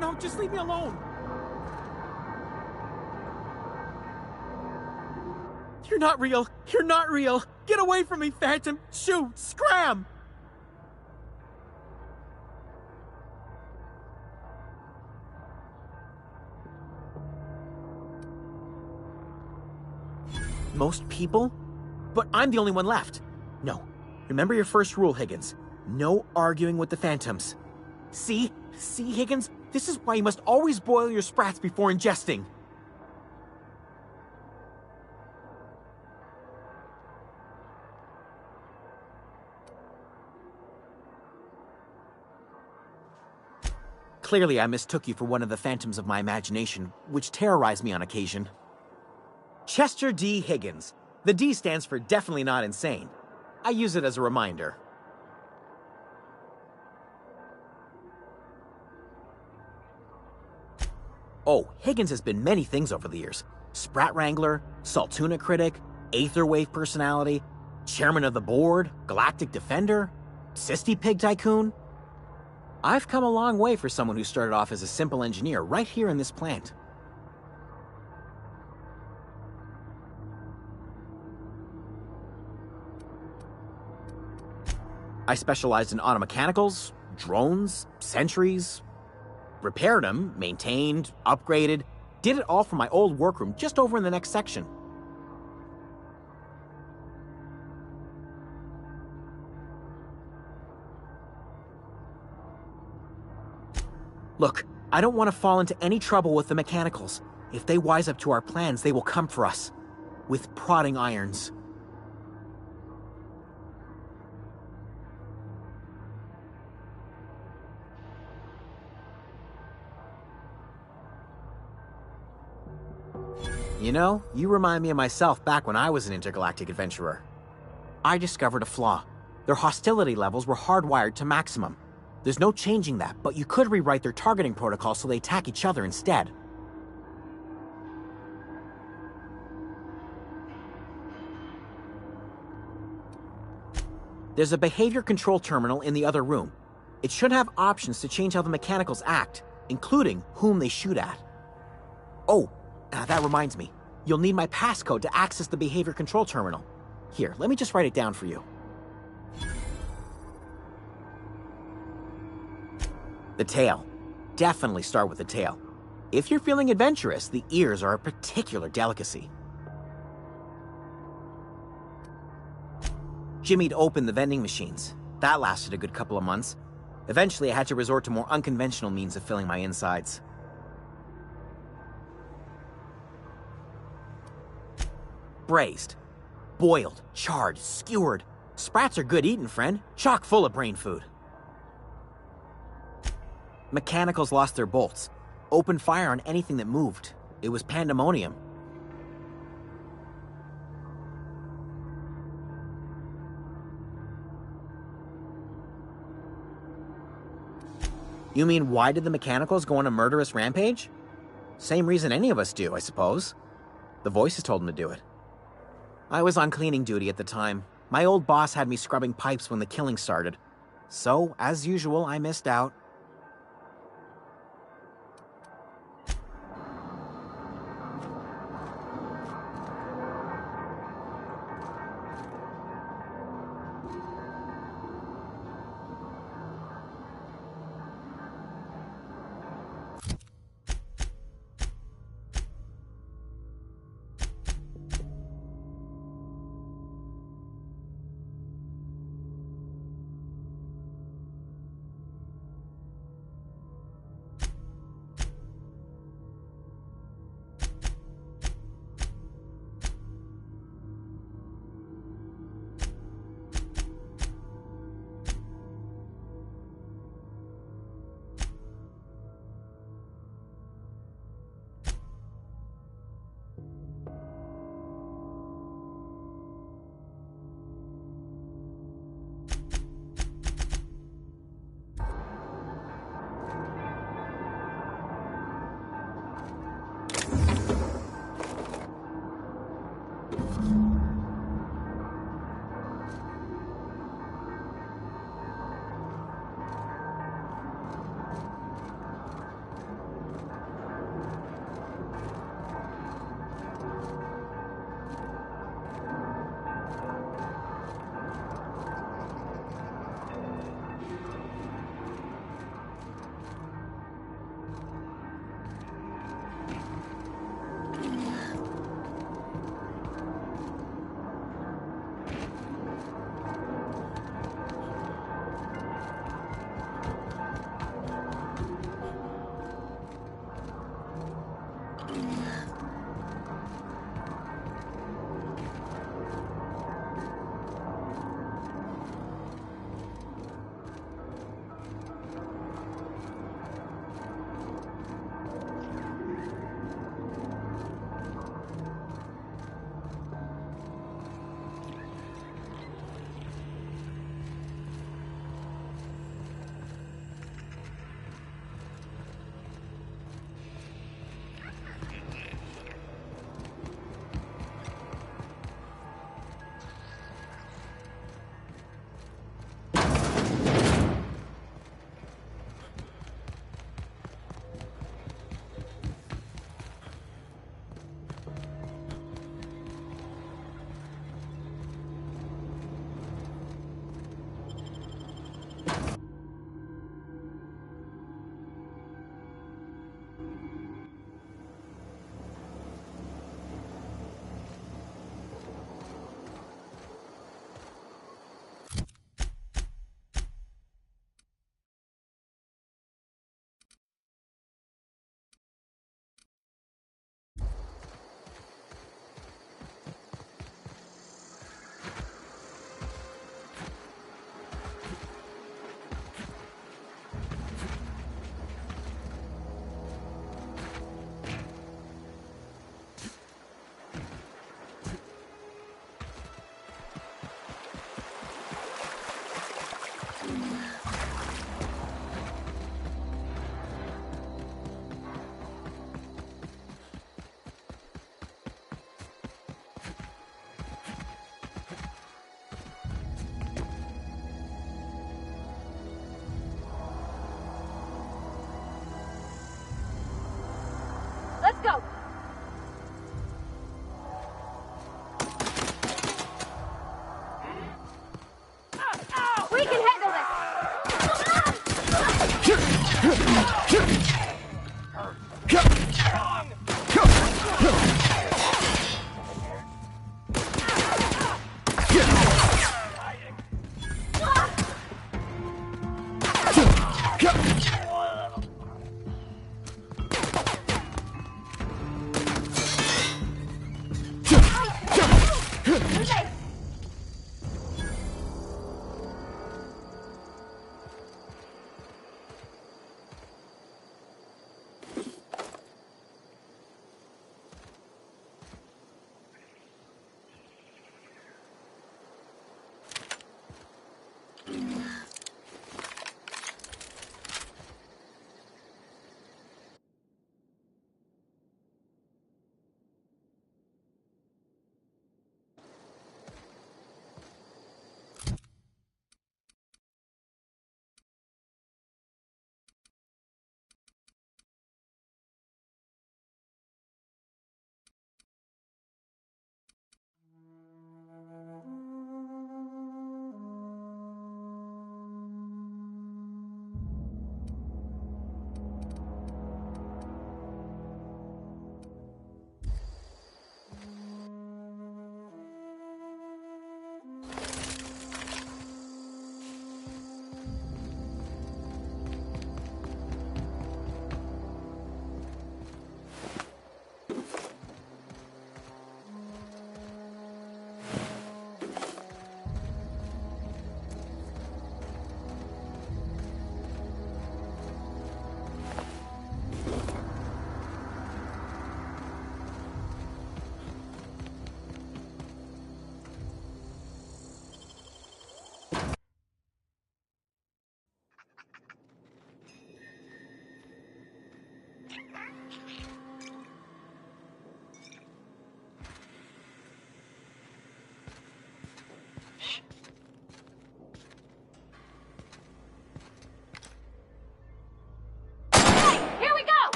No, just leave me alone. You're not real. You're not real. Get away from me, Phantom. Shoot, scram! Most people? But I'm the only one left. No. Remember your first rule, Higgins. No arguing with the Phantoms. See, Higgins? This is why you must always boil your sprats before ingesting. Clearly, I mistook you for one of the phantoms of my imagination, which terrorized me on occasion. Chester D. Higgins. The D stands for definitely not insane. I use it as a reminder. Oh, Higgins has been many things over the years. Sprat Wrangler, Saltuna Critic, Aetherwave Personality, Chairman of the Board, Galactic Defender, Sisty Pig Tycoon. I've come a long way for someone who started off as a simple engineer right here in this plant. I specialized in automechanicals, drones, sentries, repaired them, maintained, upgraded, did it all from my old workroom just over in the next section. Look, I don't want to fall into any trouble with the mechanicals. If they wise up to our plans, they will come for us. With prodding irons. You know, you remind me of myself back when I was an intergalactic adventurer. I discovered a flaw. Their hostility levels were hardwired to maximum. There's no changing that, but you could rewrite their targeting protocol so they attack each other instead. There's a behavior control terminal in the other room. It should have options to change how the mechanicals act, including whom they shoot at. Oh, that reminds me. You'll need my passcode to access the behavior control terminal. Here, let me just write it down for you. The tail. Definitely start with the tail. If you're feeling adventurous, the ears are a particular delicacy. Jimmy'd opened the vending machines. That lasted a good couple of months. Eventually, I had to resort to more unconventional means of filling my insides. Braised. Boiled, charred, skewered. Sprats are good eating, friend. Chock full of brain food. Mechanicals lost their bolts. Opened fire on anything that moved. It was pandemonium. You mean, why did the mechanicals go on a murderous rampage? Same reason any of us do, I suppose. The voices told them to do it. I was on cleaning duty at the time. My old boss had me scrubbing pipes when the killing started. So, as usual, I missed out.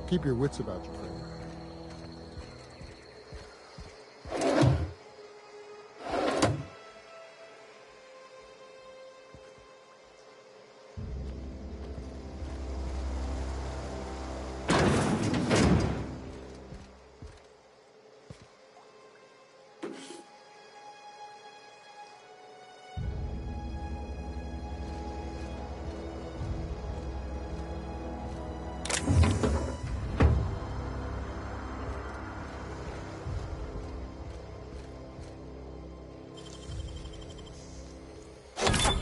Keep your wits about you, friend.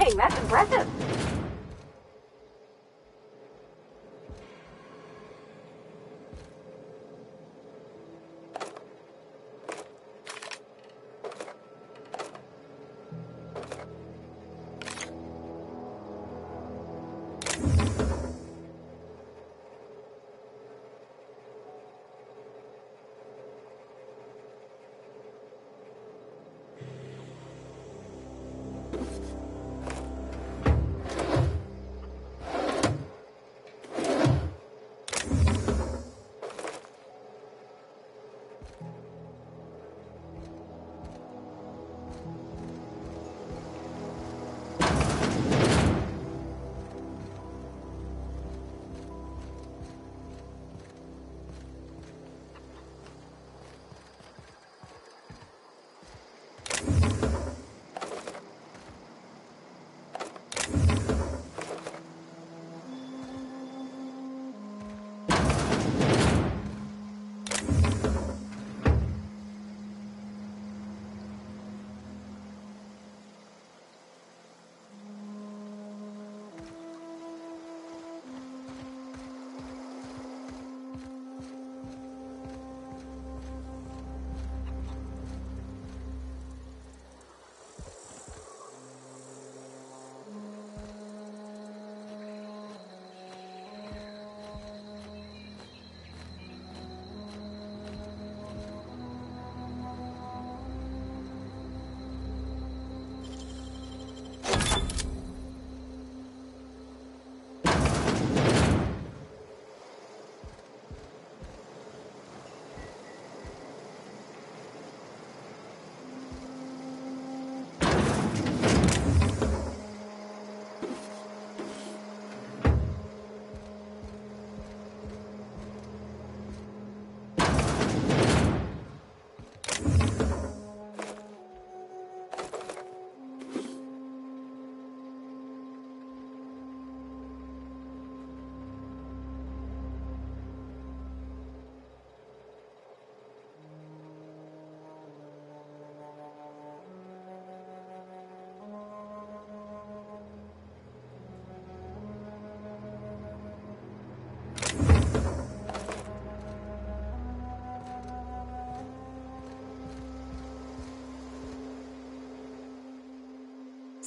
Hey, that's impressive.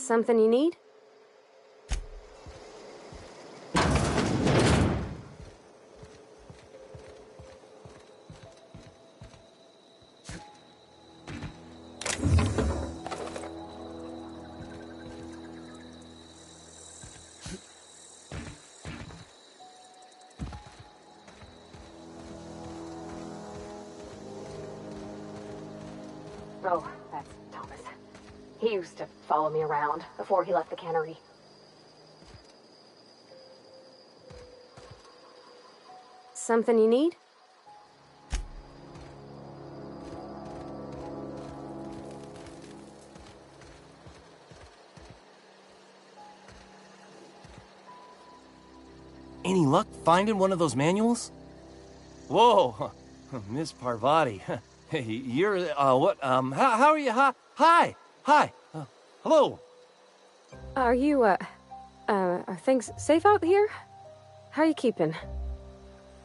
Something you need? Oh, that's Thomas. He used to follow me around before he left the cannery. Something you need? Any luck finding one of those manuals? Whoa, Miss Parvati. Hey, you're, what, how are you? Hi, hello. Are you, are things safe out here? How are you keeping?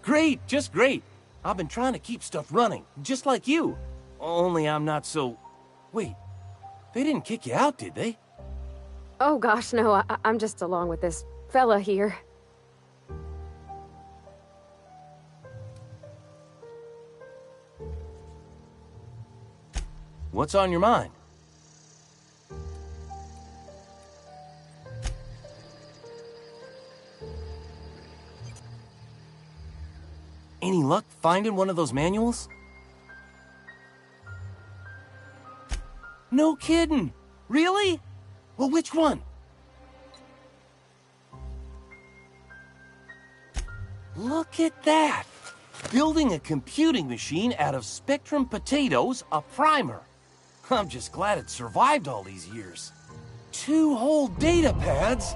Great, just great. I've been trying to keep stuff running, just like you. Only I'm not so... Wait, they didn't kick you out, did they? Oh gosh, no, I'm just along with this fella here. What's on your mind? Any luck finding one of those manuals? No kidding! Really? Well, which one? Look at that! Building a computing machine out of Spectrum potatoes, a primer. I'm just glad it survived all these years. 2 whole data pads?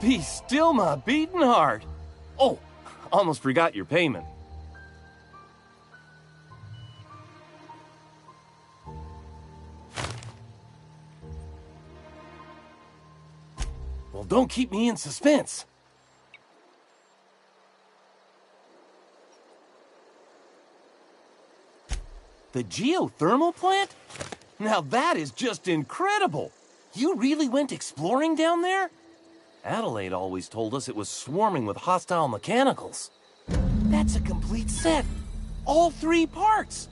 Be still my beating heart. Oh, almost forgot your payment. Well, don't keep me in suspense. The geothermal plant? Now that is just incredible! You really went exploring down there? Adelaide always told us it was swarming with hostile mechanicals. That's a complete set! All 3 parts!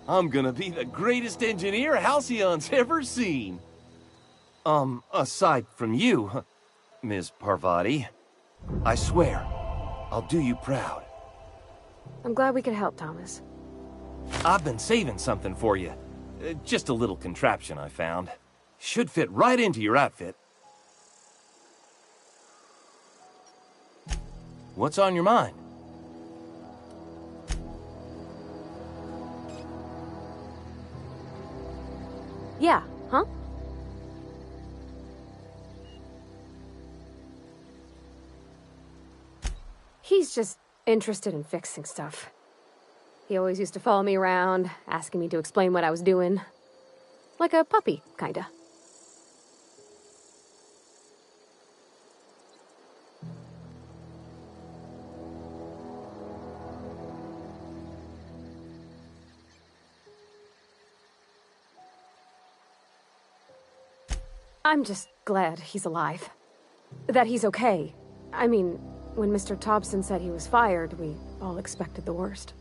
I'm gonna be the greatest engineer Halcyon's ever seen! Aside from you, Ms. Parvati, I swear, I'll do you proud. I'm glad we could help, Thomas. I've been saving something for you. Just a little contraption I found. Should fit right into your outfit. What's on your mind? Yeah, huh? He's just interested in fixing stuff. He always used to follow me around, asking me to explain what I was doing. Like a puppy, kinda. I'm just glad he's alive. That he's okay. I mean, when Mr. Thompson said he was fired, we all expected the worst.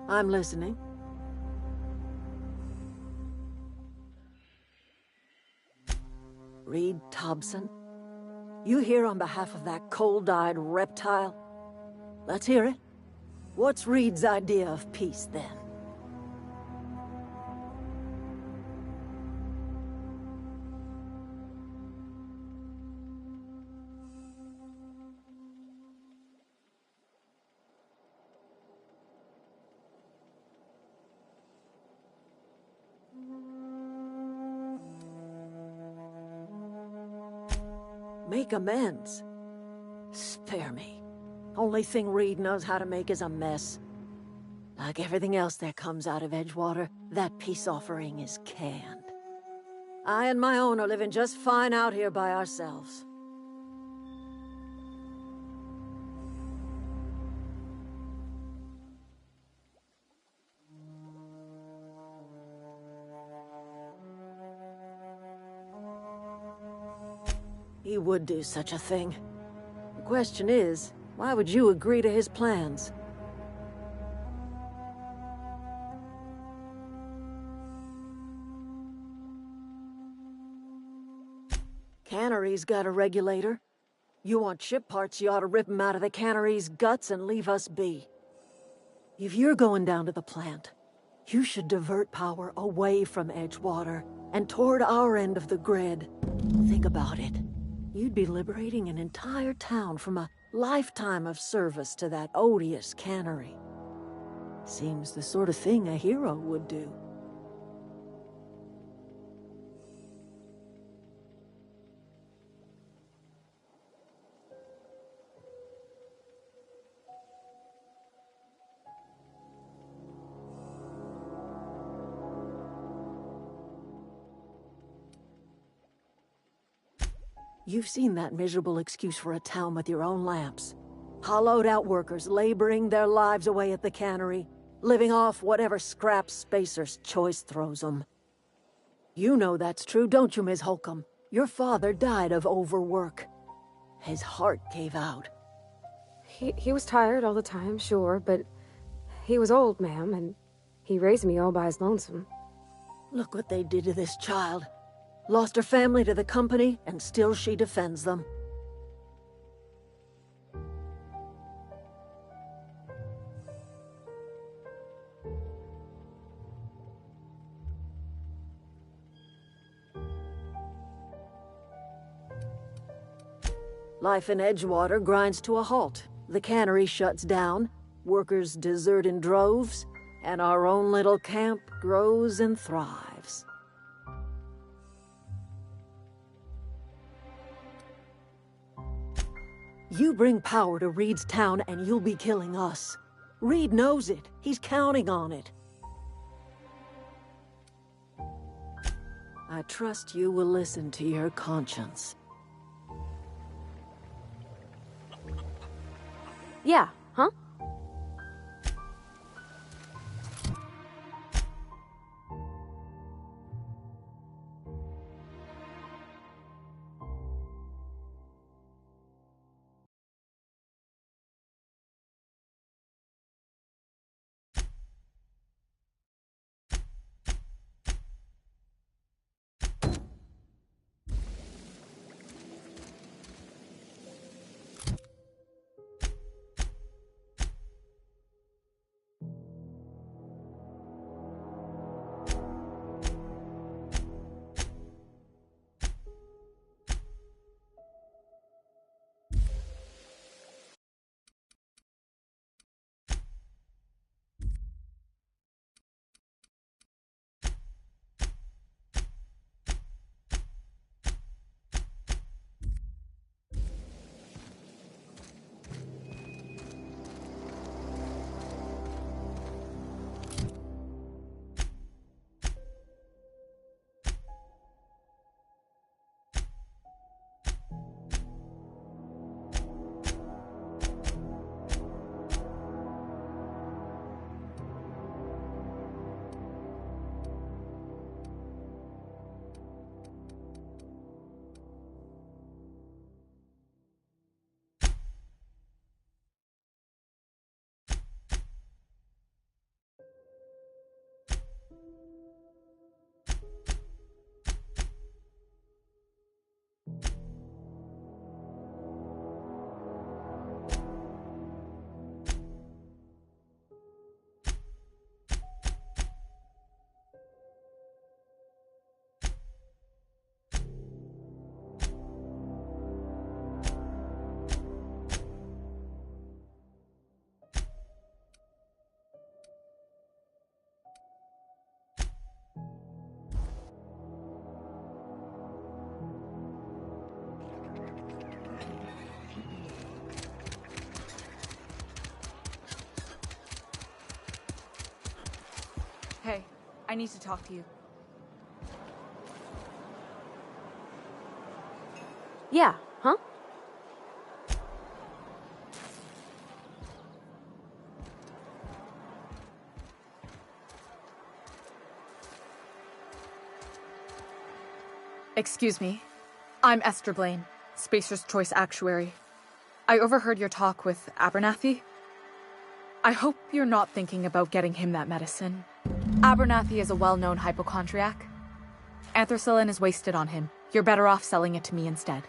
I'm listening. Reed Thompson? You here on behalf of that cold-eyed reptile? Let's hear it. What's Reed's idea of peace, then? Make amends? Spare me. Only thing Reed knows how to make is a mess. Like everything else that comes out of Edgewater, that peace offering is canned. I and my own are living just fine out here by ourselves. He would do such a thing. The question is, why would you agree to his plans? Cannery's got a regulator. You want ship parts, you ought to rip 'em out of the cannery's guts and leave us be. If you're going down to the plant, you should divert power away from Edgewater and toward our end of the grid. Think about it. You'd be liberating an entire town from a lifetime of service to that odious cannery. Seems the sort of thing a hero would do. You've seen that miserable excuse for a town with your own lamps. Hollowed out workers laboring their lives away at the cannery, living off whatever scraps Spacer's Choice throws them. You know that's true, don't you, Ms. Holcomb? Your father died of overwork. His heart gave out. He was tired all the time, sure, but he was old, ma'am, and he raised me all by his lonesome. Look what they did to this child. Lost her family to the company, and still she defends them. Life in Edgewater grinds to a halt. The cannery shuts down, workers desert in droves, and our own little camp grows and thrives. You bring power to Reed's town and you'll be killing us. Reed knows it. He's counting on it. I trust you will listen to your conscience. Yeah, huh? I need to talk to you. Yeah, huh? Excuse me. I'm Esther Blaine, Spacer's Choice Actuary. I overheard your talk with Abernathy. I hope you're not thinking about getting him that medicine. Abernathy is a well-known hypochondriac. Anthracillin is wasted on him. You're better off selling it to me instead.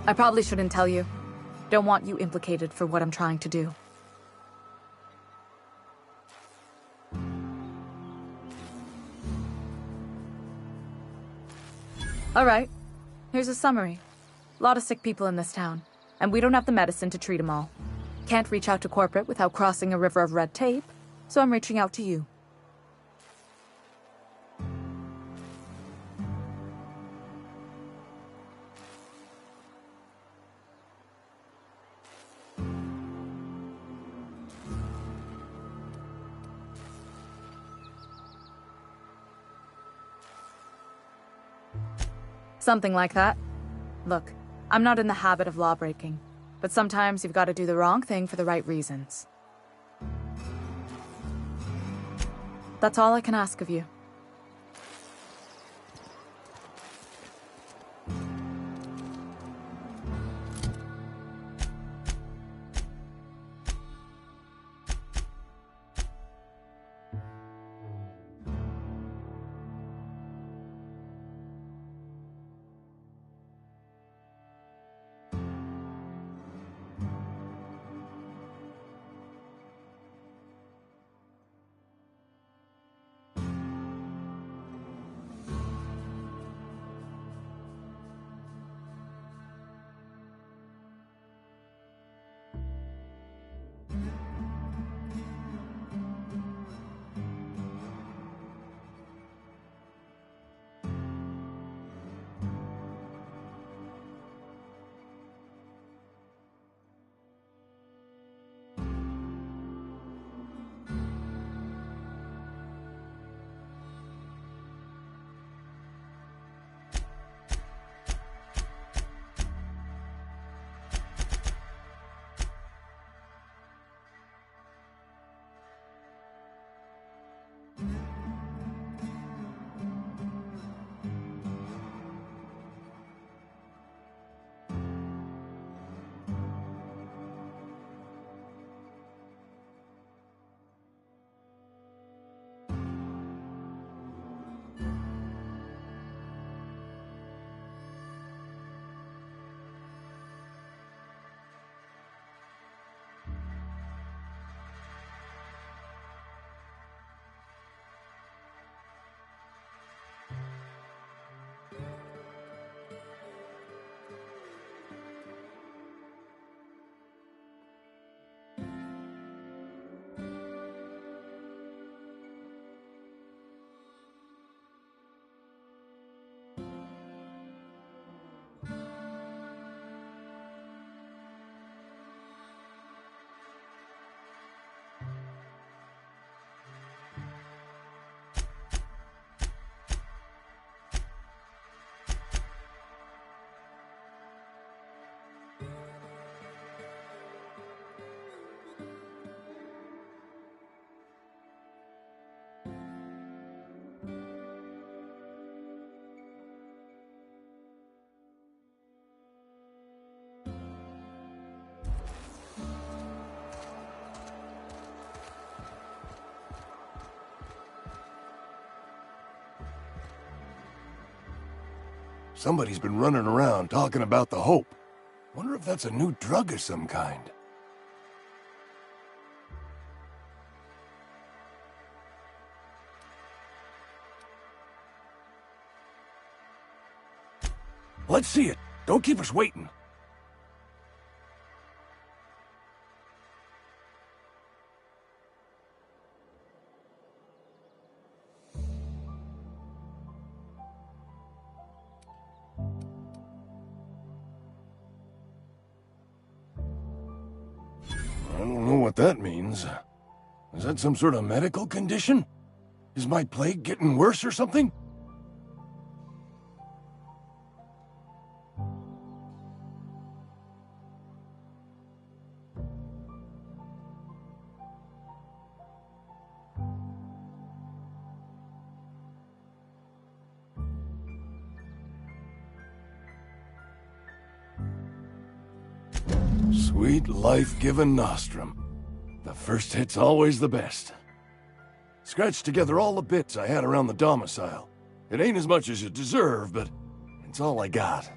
I probably shouldn't tell you. Don't want you implicated for what I'm trying to do. Alright, here's a summary. A lot of sick people in this town, and we don't have the medicine to treat them all. Can't reach out to corporate without crossing a river of red tape, so I'm reaching out to you. Something like that. Look, I'm not in the habit of law-breaking, but sometimes you've got to do the wrong thing for the right reasons. That's all I can ask of you. Somebody's been running around talking about the Hope. Wonder if that's a new drug of some kind. Let's see it. Don't keep us waiting. that means. Is that some sort of medical condition? Is my plague getting worse or something? Sweet life-giving nostrum. The first hit's always the best. Scratched together all the bits I had around the domicile. It ain't as much as you deserve, but it's all I got.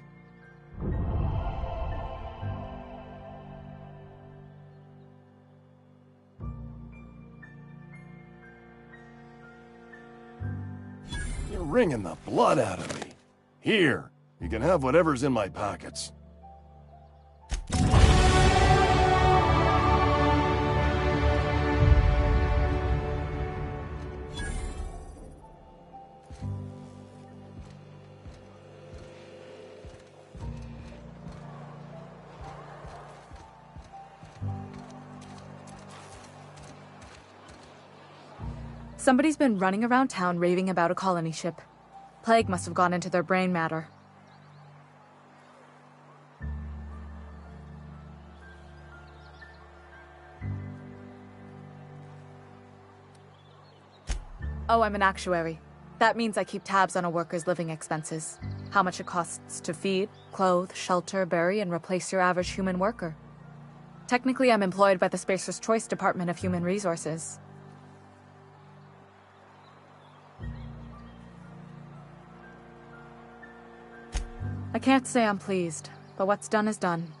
You're wringing the blood out of me. Here, you can have whatever's in my pockets. Somebody's been running around town raving about a colony ship. Plague must have gone into their brain matter. Oh, I'm an actuary. That means I keep tabs on a worker's living expenses. How much it costs to feed, clothe, shelter, bury, and replace your average human worker. Technically, I'm employed by the Spacer's Choice Department of Human Resources. I can't say I'm pleased, but what's done is done.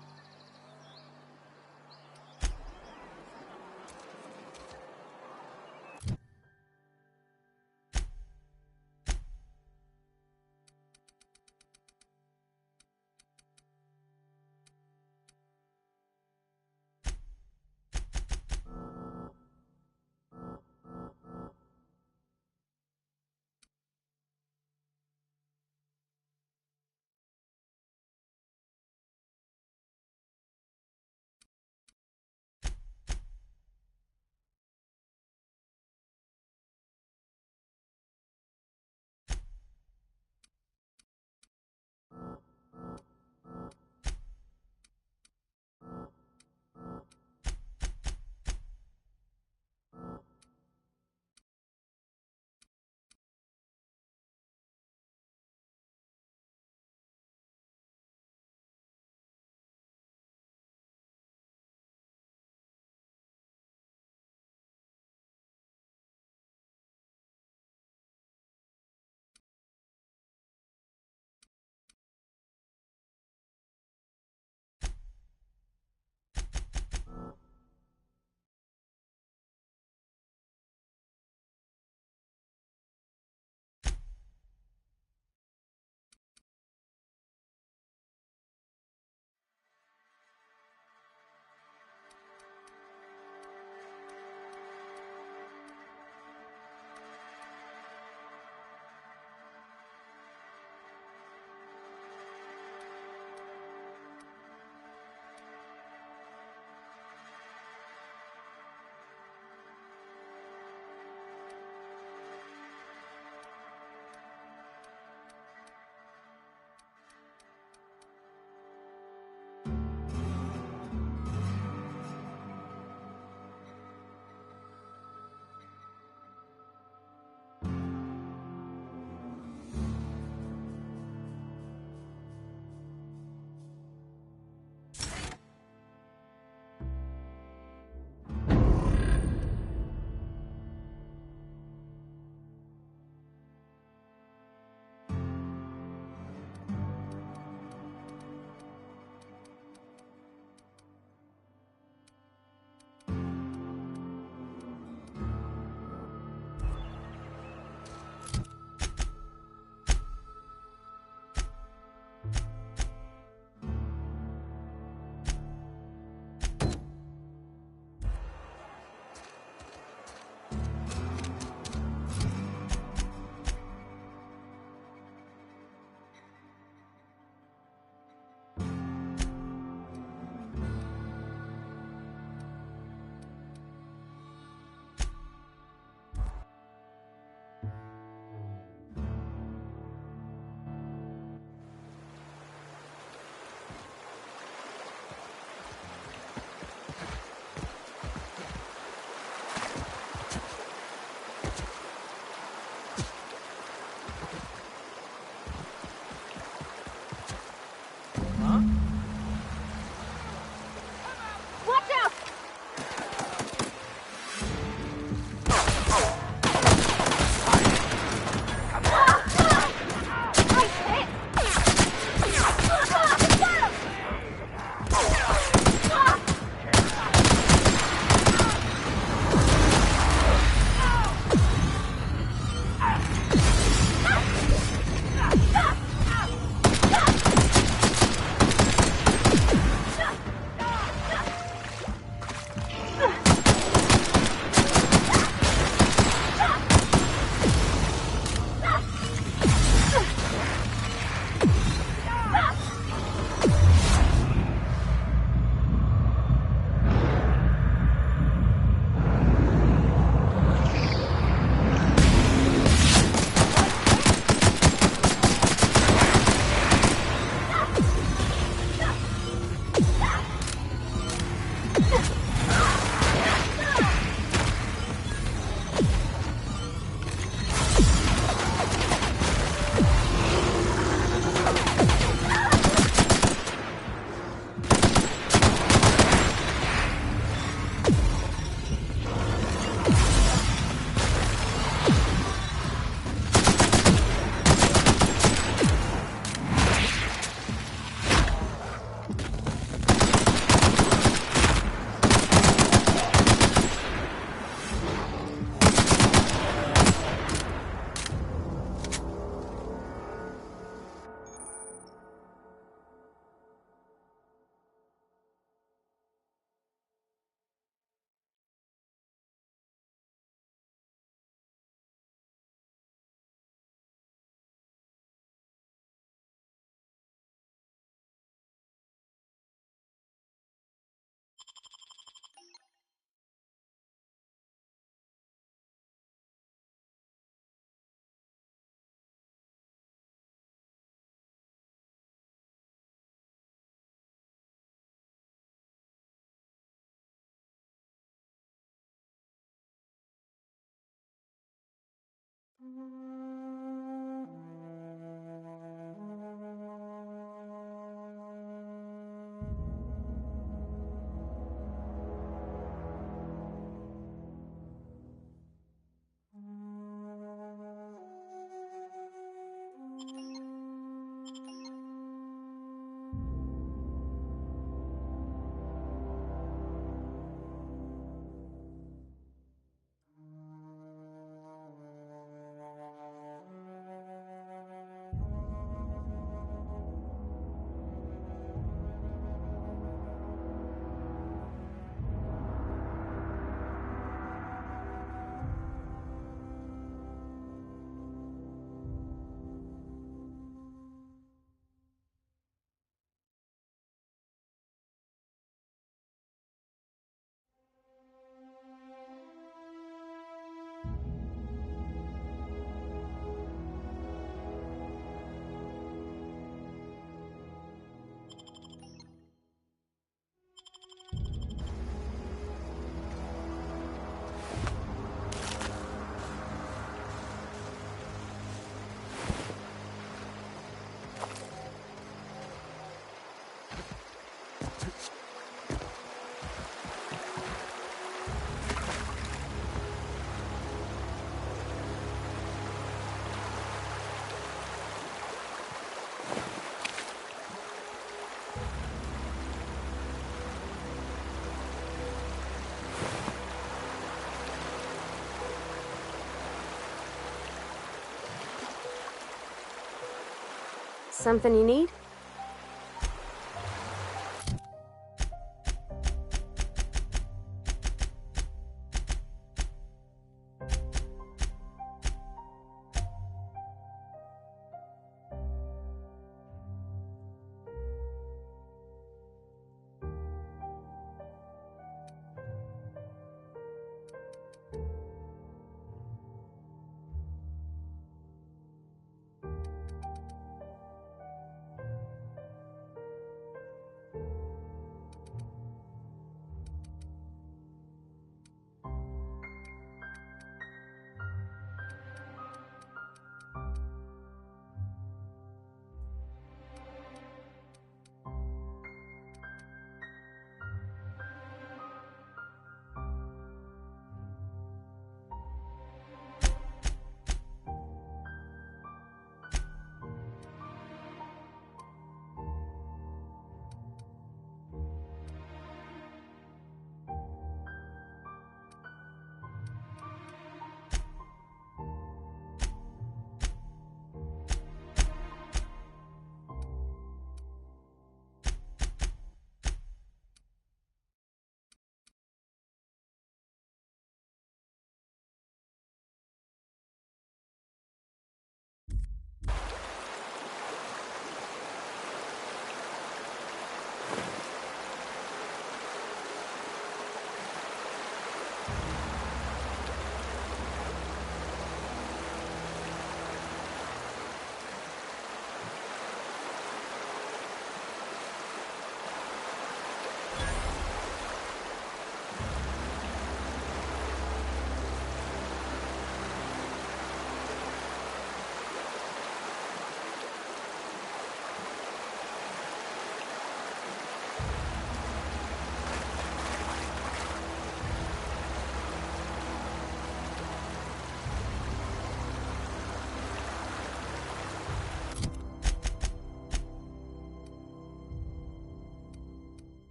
Something you need?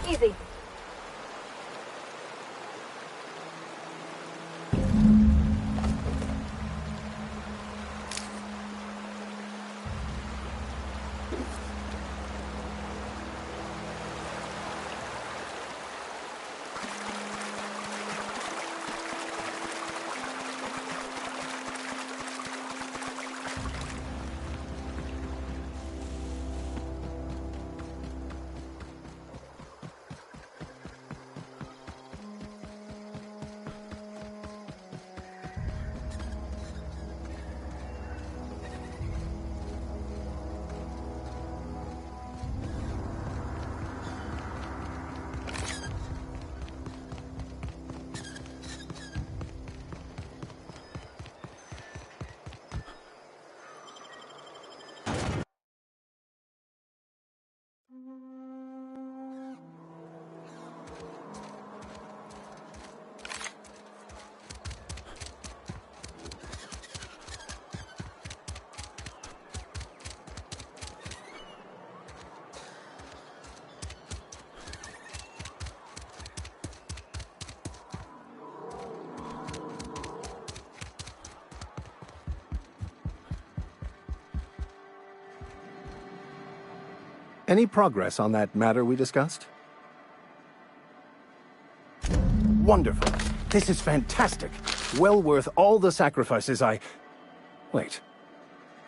Easy. Any progress on that matter we discussed? Wonderful. This is fantastic. Well worth all the sacrifices I... Wait.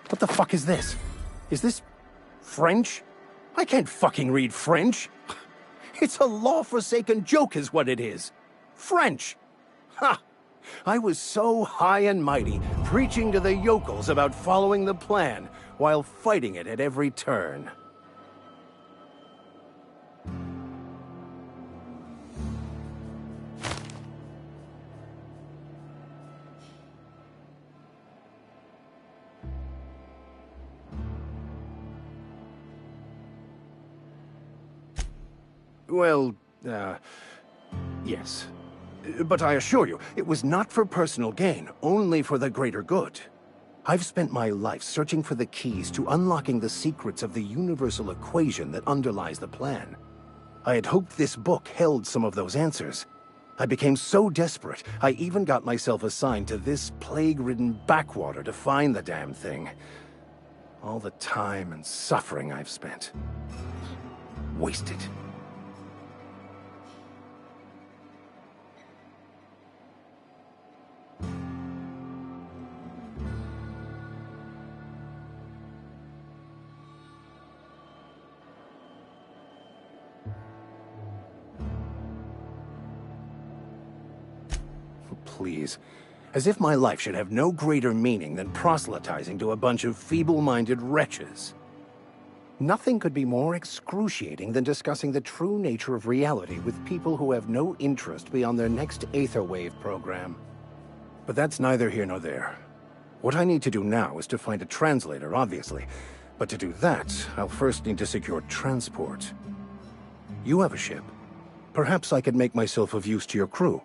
What the fuck is this? Is this French? I can't fucking read French. It's a law-forsaken joke is what it is. French. Ha! I was so high and mighty, preaching to the yokels about following the plan, while fighting it at every turn. Well, yes. But I assure you, it was not for personal gain, only for the greater good. I've spent my life searching for the keys to unlocking the secrets of the universal equation that underlies the plan. I had hoped this book held some of those answers. I became so desperate, I even got myself assigned to this plague-ridden backwater to find the damn thing. All the time and suffering I've spent. Wasted. Please. As if my life should have no greater meaning than proselytizing to a bunch of feeble-minded wretches. Nothing could be more excruciating than discussing the true nature of reality with people who have no interest beyond their next Aetherwave program. But that's neither here nor there. What I need to do now is to find a translator, obviously. But to do that, I'll first need to secure transport. You have a ship. Perhaps I could make myself of use to your crew.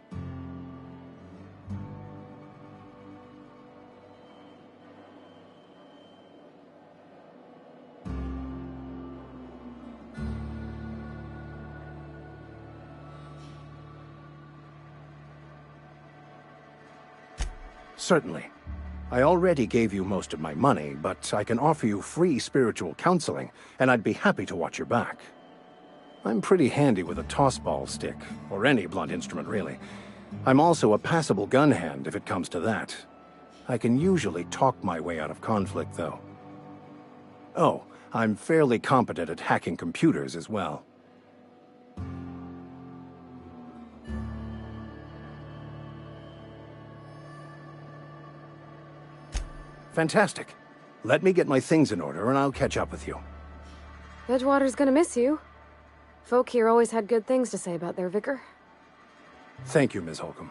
Certainly. I already gave you most of my money, but I can offer you free spiritual counseling, and I'd be happy to watch your back. I'm pretty handy with a toss-ball stick, or any blunt instrument, really. I'm also a passable gun hand, if it comes to that. I can usually talk my way out of conflict, though. Oh, I'm fairly competent at hacking computers as well. Fantastic. Let me get my things in order and I'll catch up with you. Edgewater's gonna miss you. Folk here always had good things to say about their vicar. Thank you, Ms. Holcomb.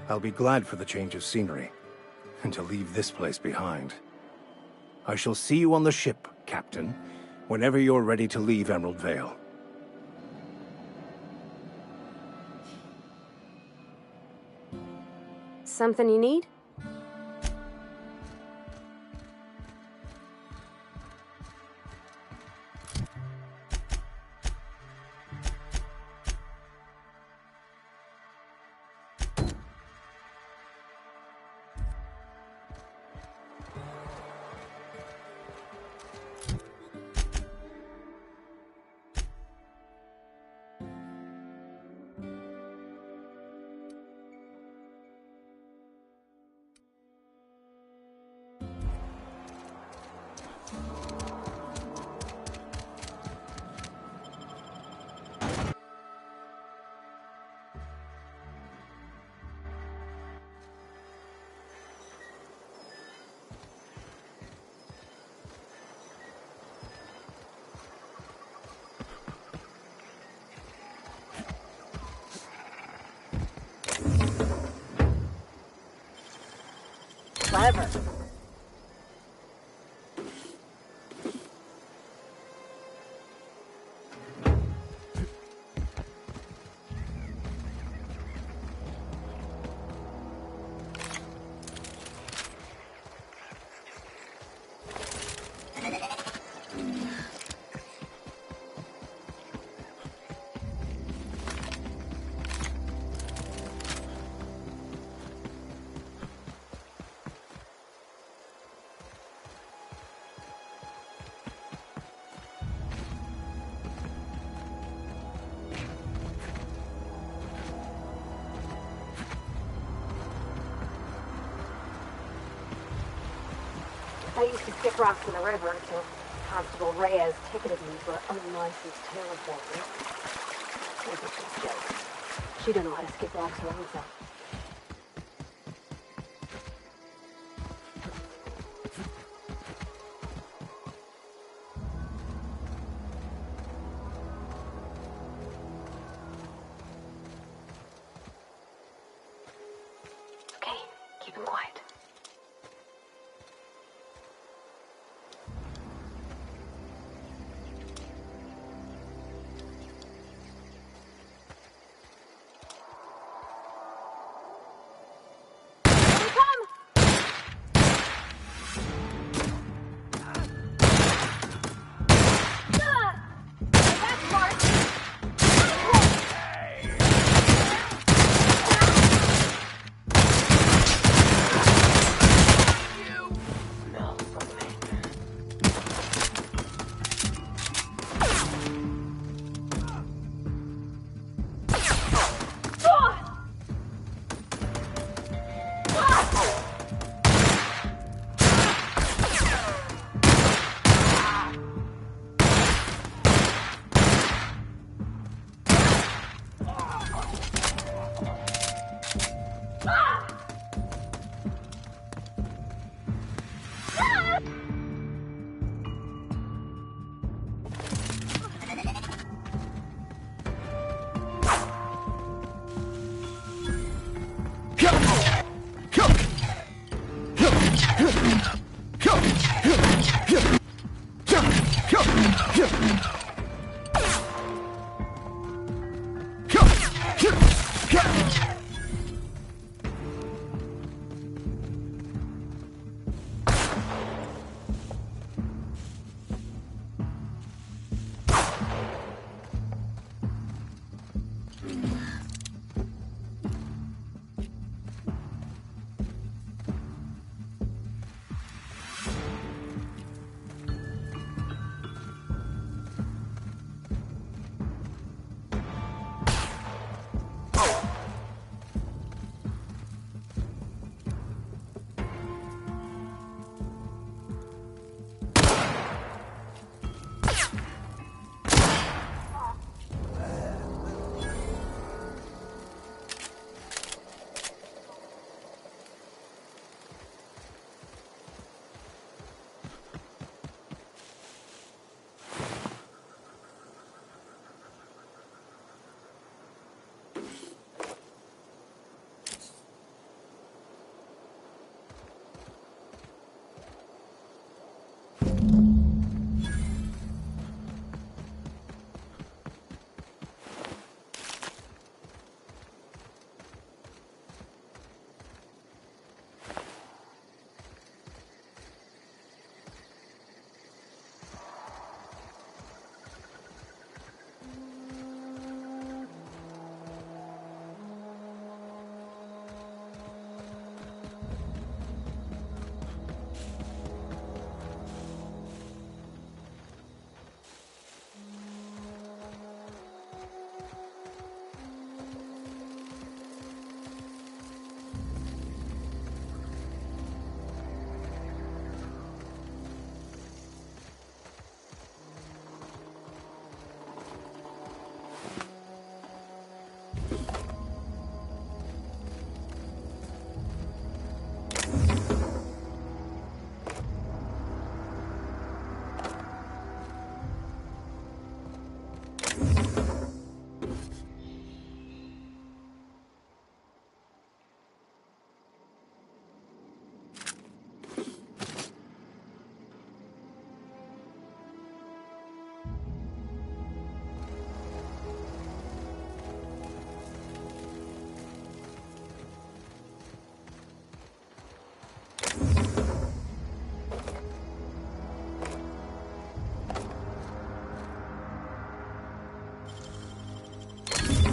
I'll be glad for the change of scenery, and to leave this place behind. I shall see you on the ship, Captain, whenever you're ready to leave Emerald Vale. Something you need? Clever. I used to skip rocks in the river until Constable Reyes ticketed me for unlicensed terraforming. I think she's jealous. She don't know how to skip rocks her own self. Okay, keep him quiet.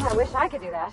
I wish I could do that.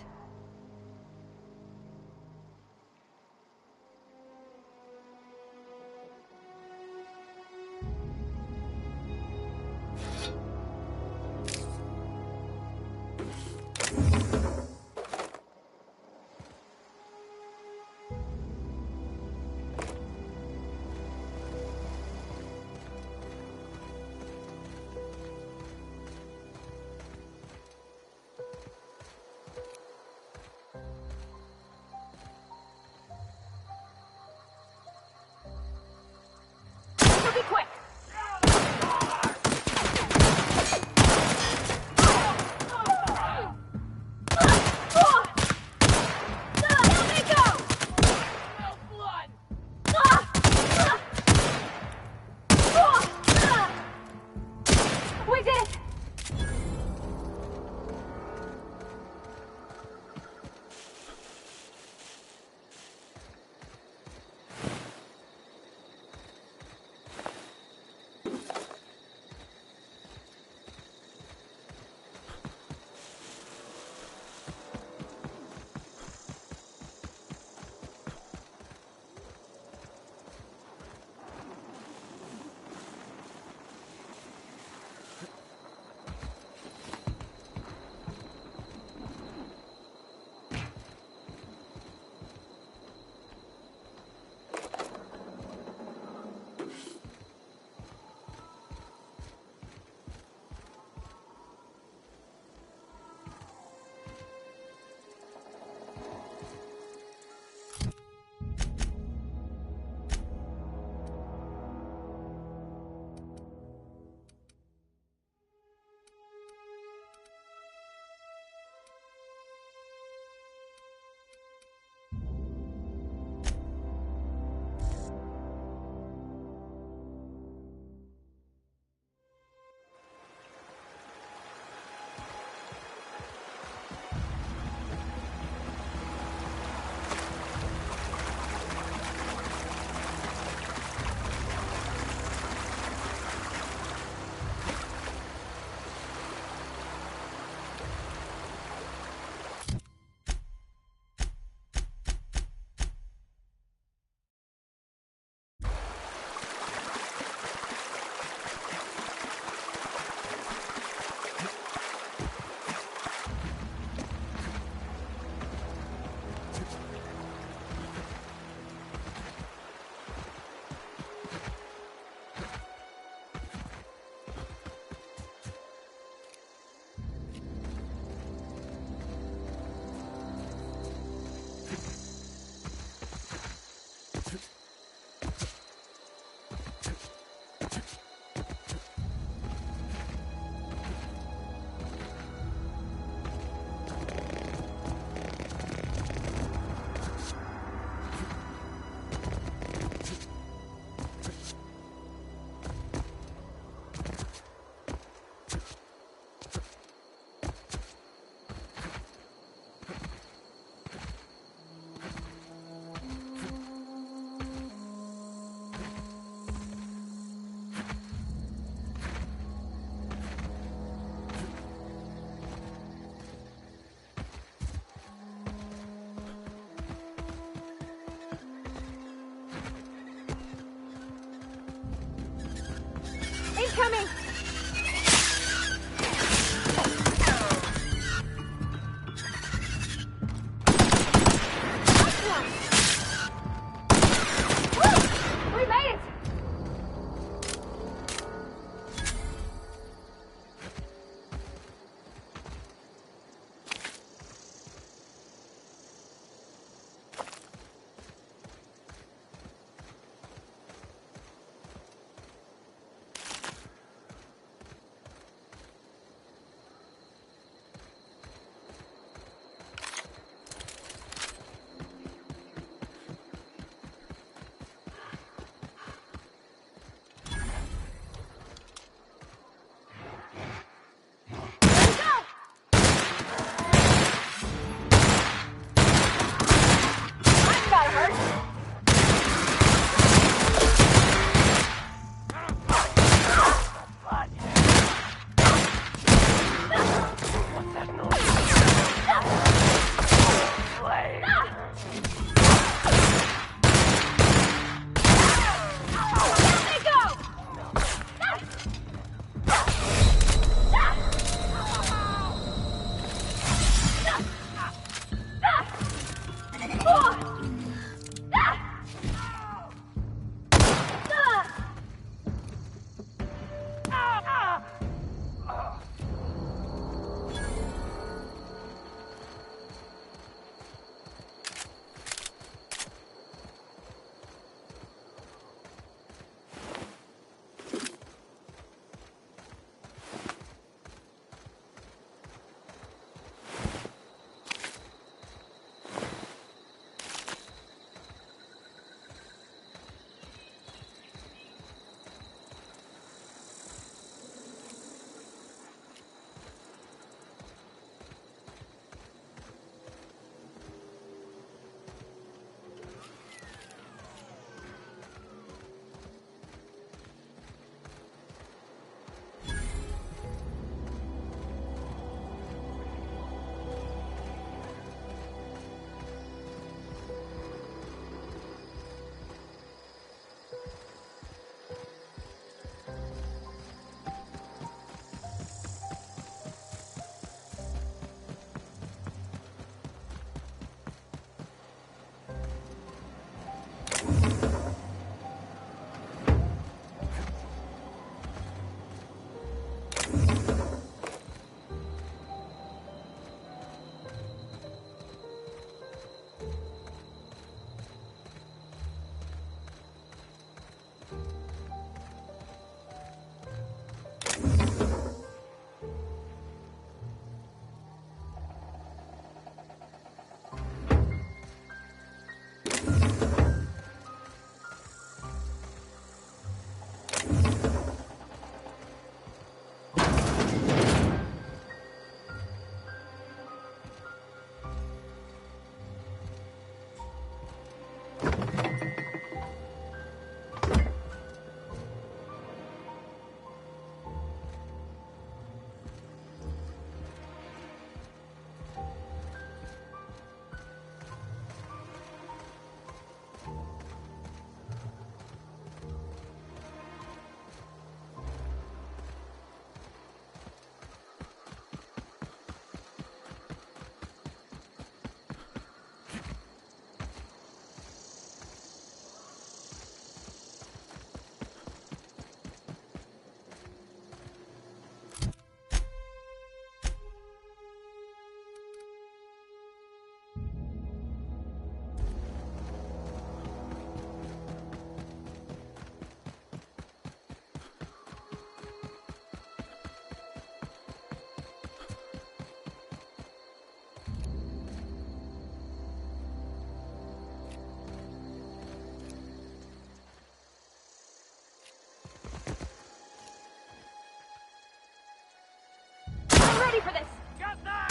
ready for this! Get that!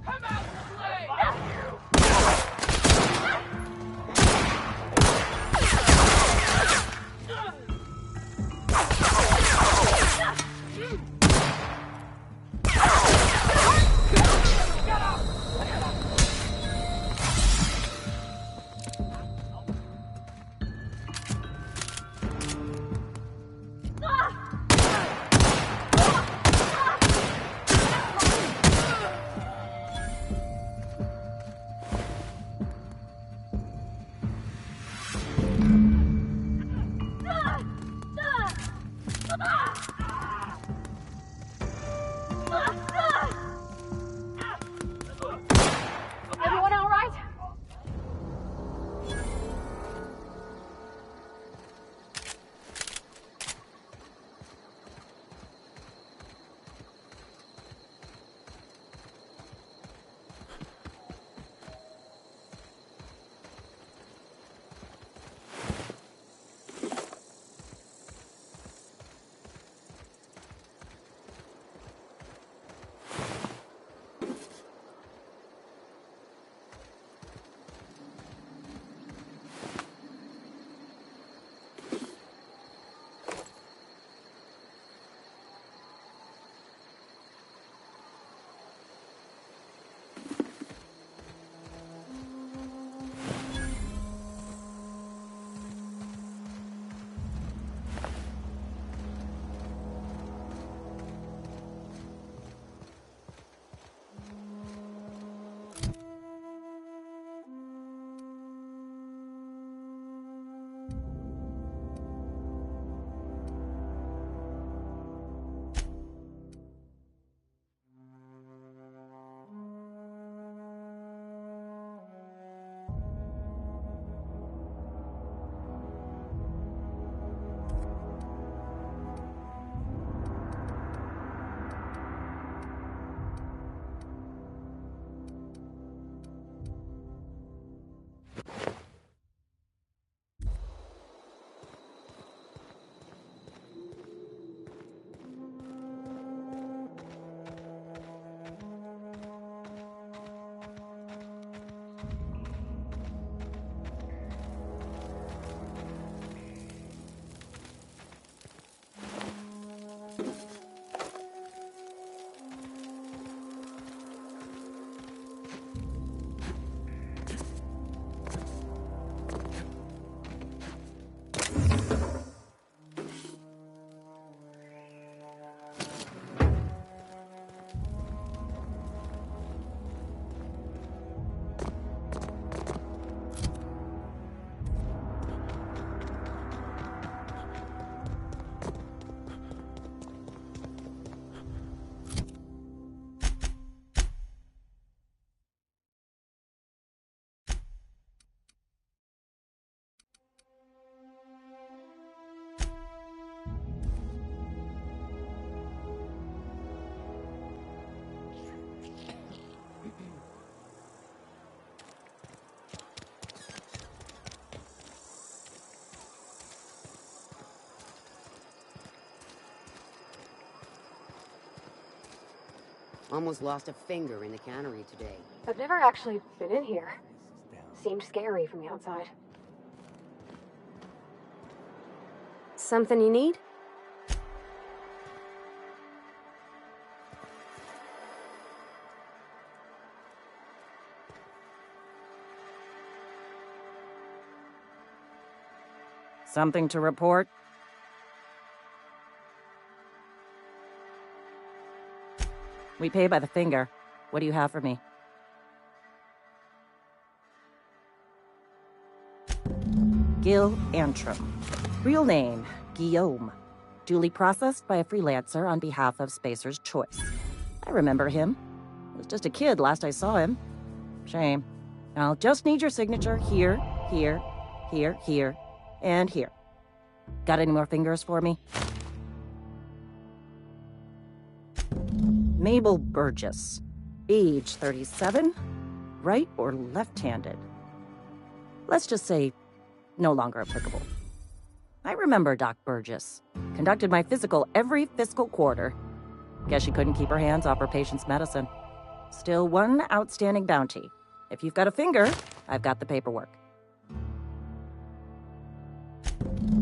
Come out and play! Everyone all right? Almost lost a finger in the cannery today. I've never actually been in here. Seemed scary from the outside. Something you need? Something to report? We pay by the finger. What do you have for me? Gil Antrim. Real name, Guillaume. Duly processed by a freelancer on behalf of Spacer's Choice. I remember him. Was just a kid last I saw him. Shame. I'll just need your signature here, here, here, here, and here. Got any more fingers for me? Mabel Burgess. Age 37. Right or left-handed? Let's just say, no longer applicable. I remember Doc Burgess. Conducted my physical every fiscal quarter. Guess she couldn't keep her hands off her patient's medicine. Still one outstanding bounty. If you've got a finger, I've got the paperwork.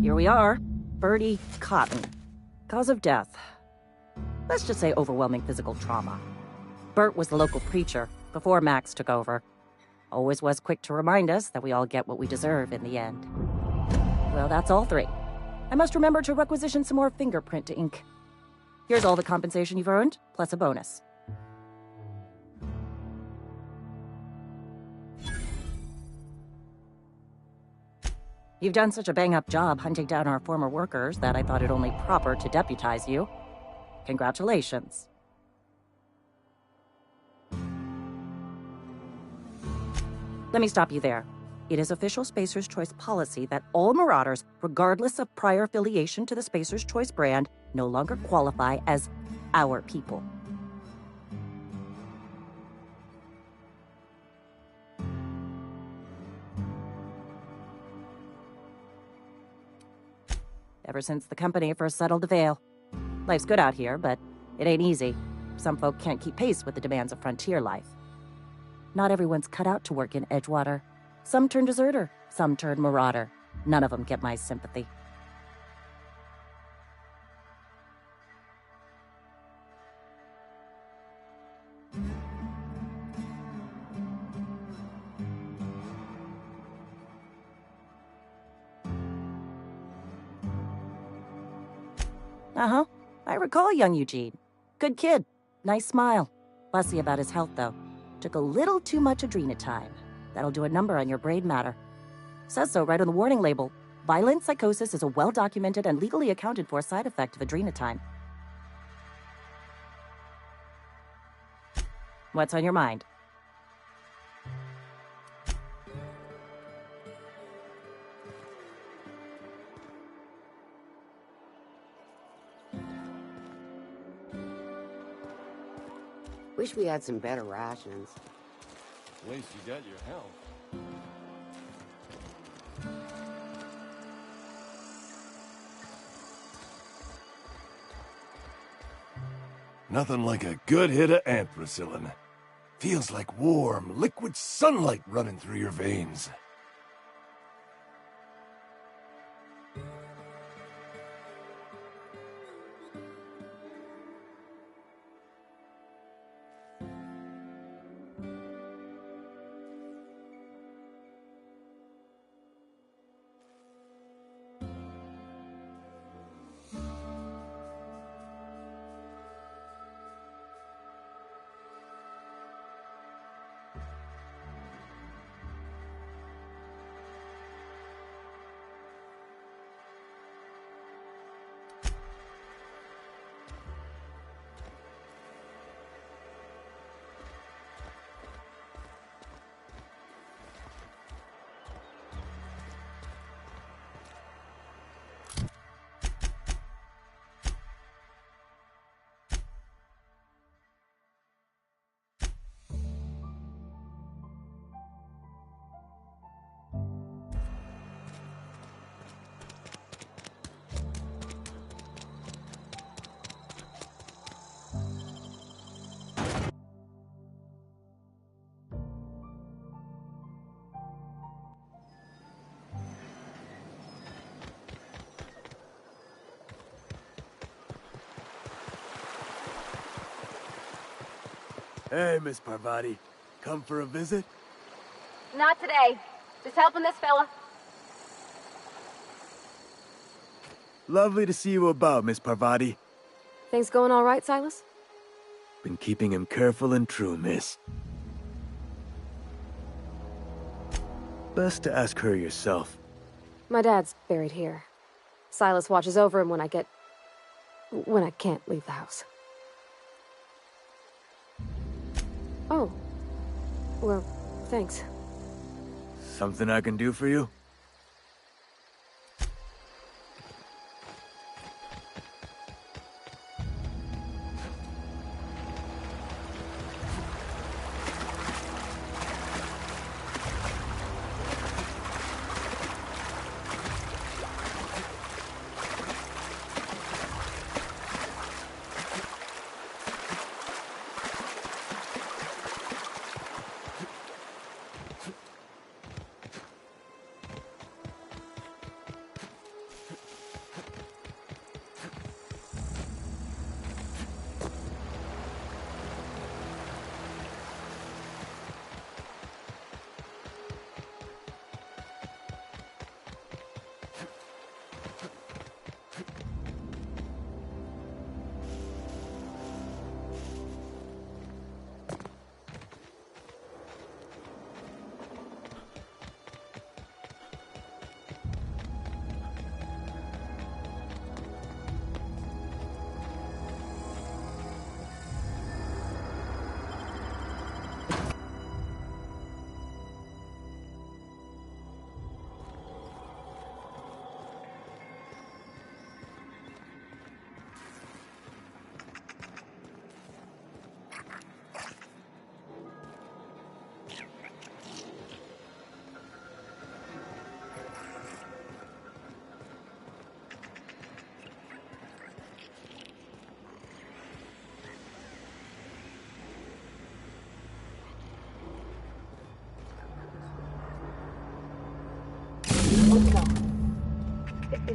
Here we are. Bertie Cotton. Cause of death. Let's just say overwhelming physical trauma. Bert was the local preacher before Max took over. Always was quick to remind us that we all get what we deserve in the end. Well, that's all three. I must remember to requisition some more fingerprint to ink. Here's all the compensation you've earned, plus a bonus. You've done such a bang-up job hunting down our former workers that I thought it only proper to deputize you. Congratulations. Let me stop you there. It is official Spacer's Choice policy that all Marauders, regardless of prior affiliation to the Spacer's Choice brand, no longer qualify as our people. Ever since the company first settled the Veil. Life's good out here, but it ain't easy. Some folk can't keep pace with the demands of frontier life. Not everyone's cut out to work in Edgewater. Some turn deserter, some turn marauder. None of them get my sympathy. Uh-huh. I recall young Eugene. Good kid. Nice smile. Fussy about his health, though. Took a little too much adrenatime. That'll do a number on your brain matter. Says so right on the warning label. Violent psychosis is a well-documented and legally accounted for side effect of adrenatime. What's on your mind? Wish we had some better rations. At least you got your health. Nothing like a good hit of ampicillin. Feels like warm, liquid sunlight running through your veins. Hey, Miss Parvati. Come for a visit? Not today. Just helping this fella. Lovely to see you about, Miss Parvati. Things going all right, Silas? Been keeping him careful and true, miss. Best to ask her yourself. My dad's buried here. Silas watches over him when I can't leave the house. Oh. Well, thanks. Something I can do for you?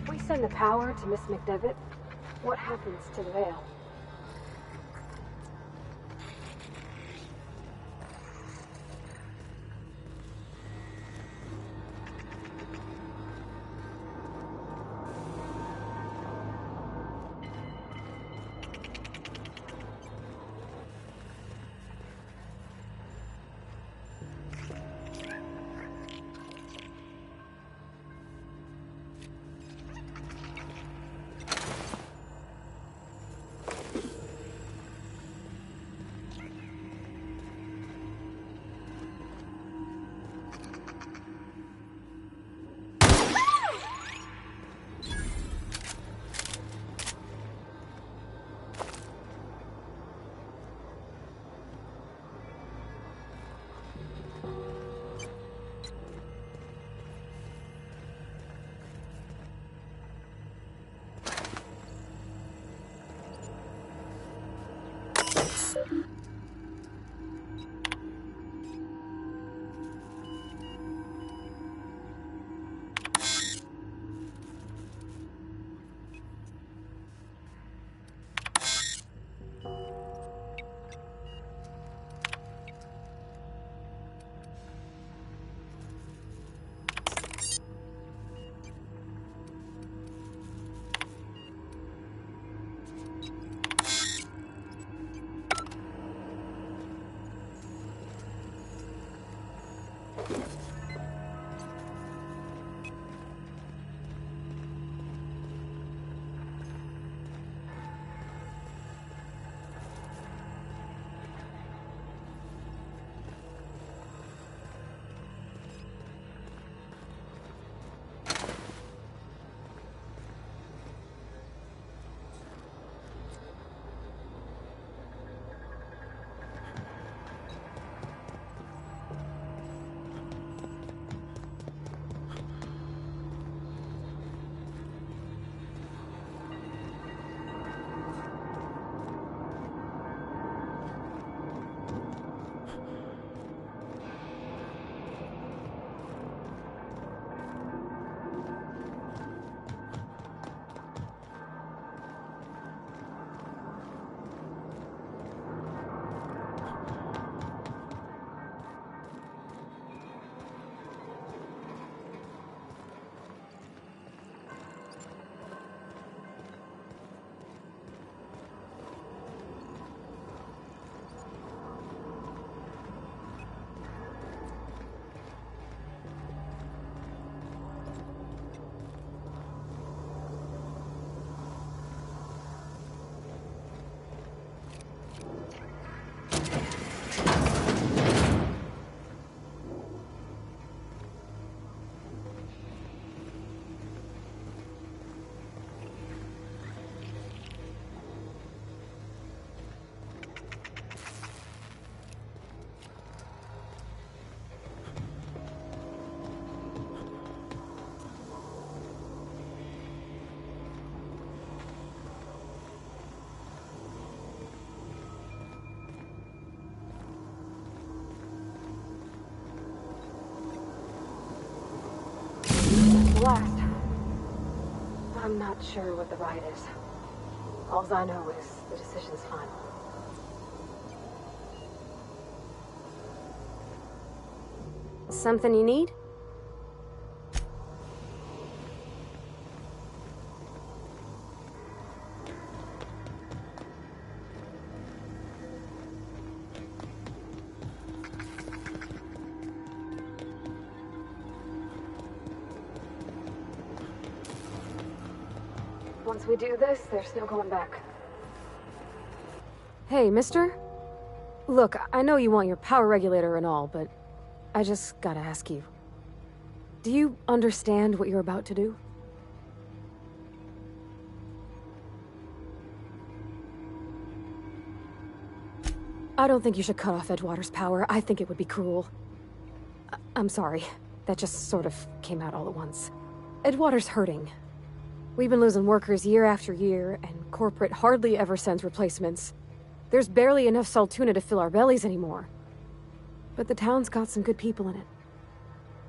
If we send the power to Miss McDevitt, what happens to the Veil? Last. I'm not sure what the right is. All I know is the decision's final. Something you need? Once we do this, there's no going back. Hey, mister? Look, I know you want your power regulator and all, but I just gotta ask you. Do you understand what you're about to do? I don't think you should cut off Edgewater's power. I think it would be cruel. I'm sorry. That just sort of came out all at once. Edgewater's hurting. We've been losing workers year after year, and corporate hardly ever sends replacements. There's barely enough Saltuna to fill our bellies anymore. But the town's got some good people in it.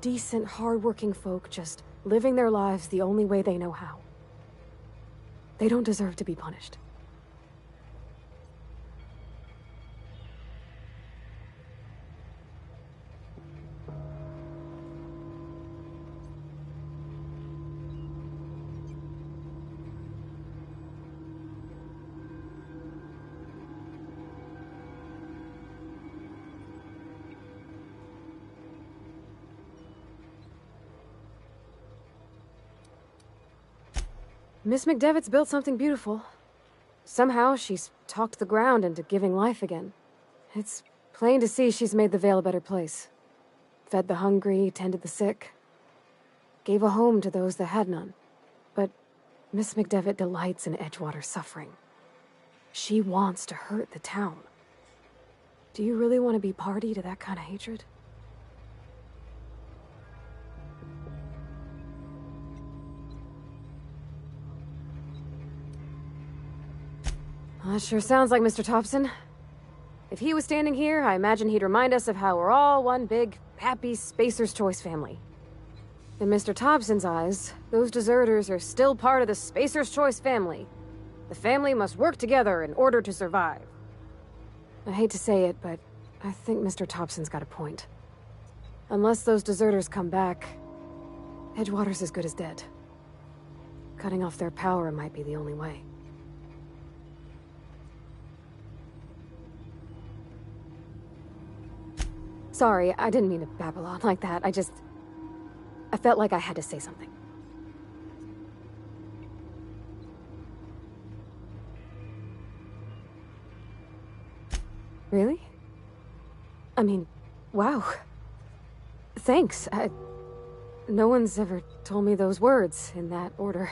Decent, hard-working folk just living their lives the only way they know how. They don't deserve to be punished. Miss McDevitt's built something beautiful. Somehow, she's talked the ground into giving life again. It's plain to see she's made the Vale a better place. Fed the hungry, tended the sick. Gave a home to those that had none. But Miss McDevitt delights in Edgewater's suffering. She wants to hurt the town. Do you really want to be party to that kind of hatred? That sure sounds like Mr. Thompson. If he was standing here, I imagine he'd remind us of how we're all one big, happy Spacer's Choice family. In Mr. Thompson's eyes, those deserters are still part of the Spacer's Choice family. The family must work together in order to survive. I hate to say it, but I think Mr. Thompson's got a point. Unless those deserters come back, Edgewater's as good as dead. Cutting off their power might be the only way. Sorry, I didn't mean to babble on like that. I felt like I had to say something. Really? I mean, wow. Thanks. No one's ever told me those words in that order.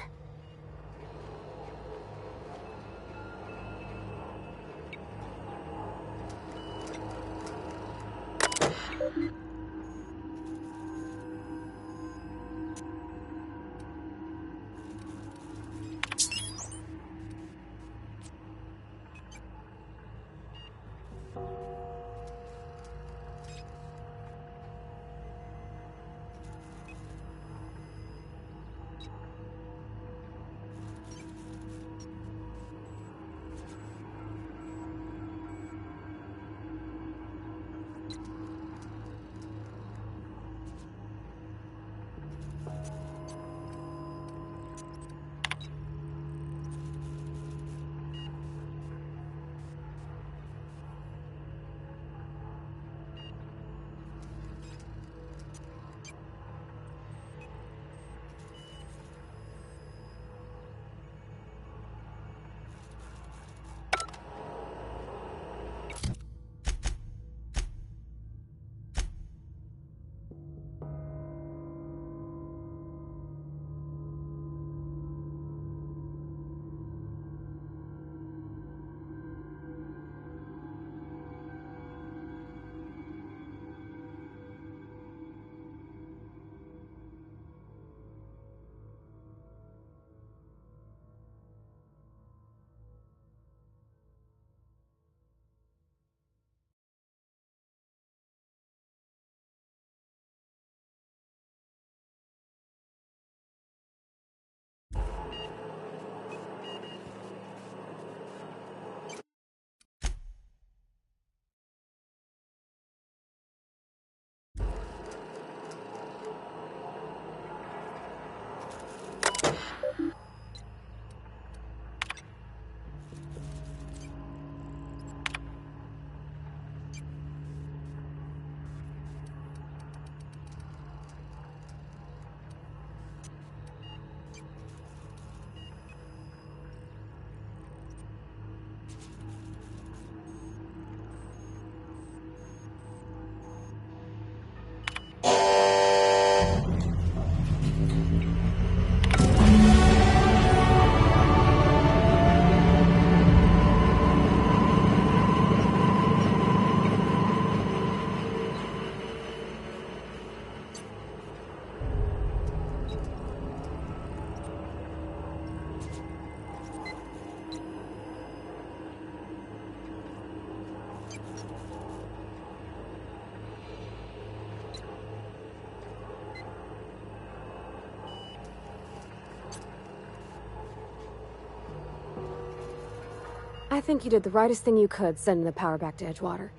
I think you did the rightest thing you could sending the power back to Edgewater.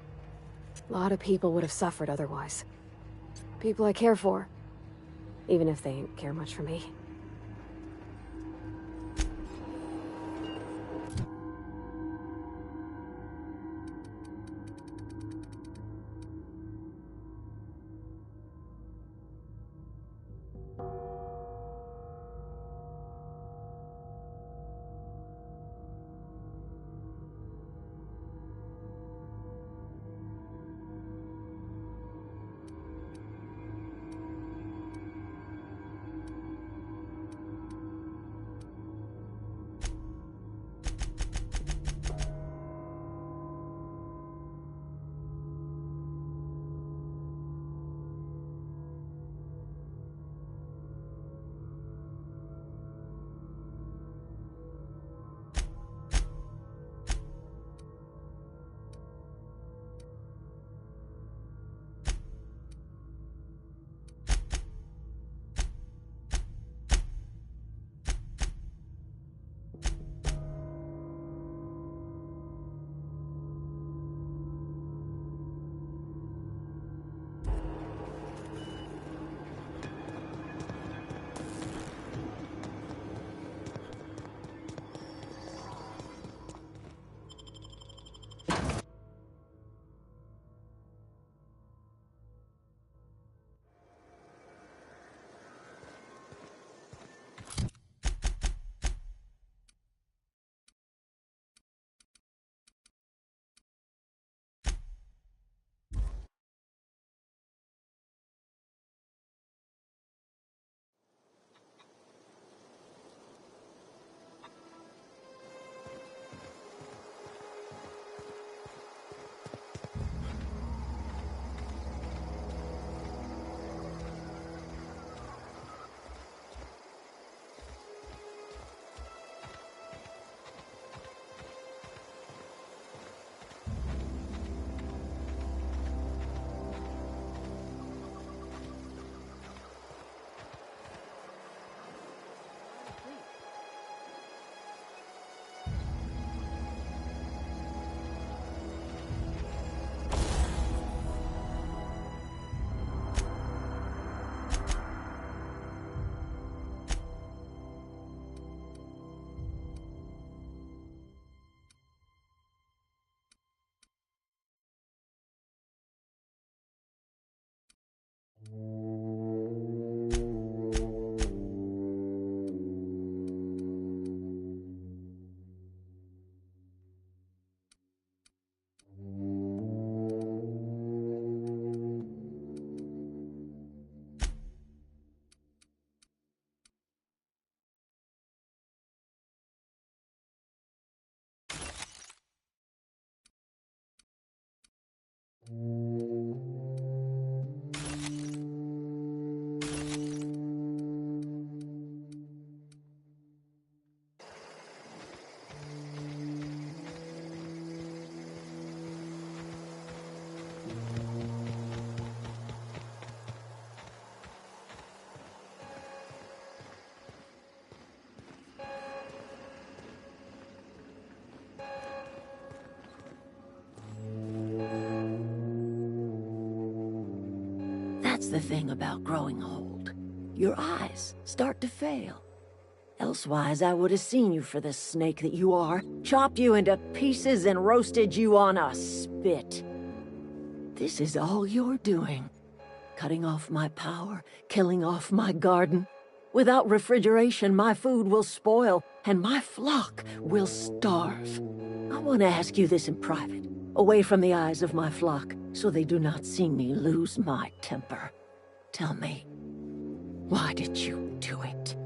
A lot of people would have suffered otherwise. People I care for. Even if they ain't care much for me. That's the thing about growing old. Your eyes start to fail. Elsewise, I would have seen you for the snake that you are, chopped you into pieces and roasted you on a spit. This is all you're doing. Cutting off my power, killing off my garden. Without refrigeration, my food will spoil, and my flock will starve. I want to ask you this in private, away from the eyes of my flock, so they do not see me lose my temper. Tell me, why did you do it?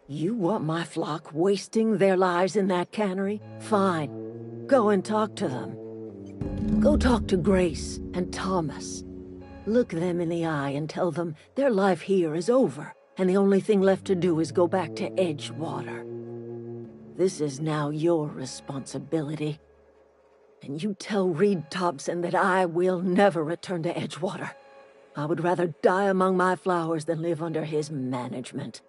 You want my flock wasting their lives in that cannery? Fine. Go and talk to them. Go talk to Grace and Thomas. Look them in the eye and tell them their life here is over, and the only thing left to do is go back to Edgewater. This is now your responsibility. And you tell Reed Thompson that I will never return to Edgewater. I would rather die among my flowers than live under his management.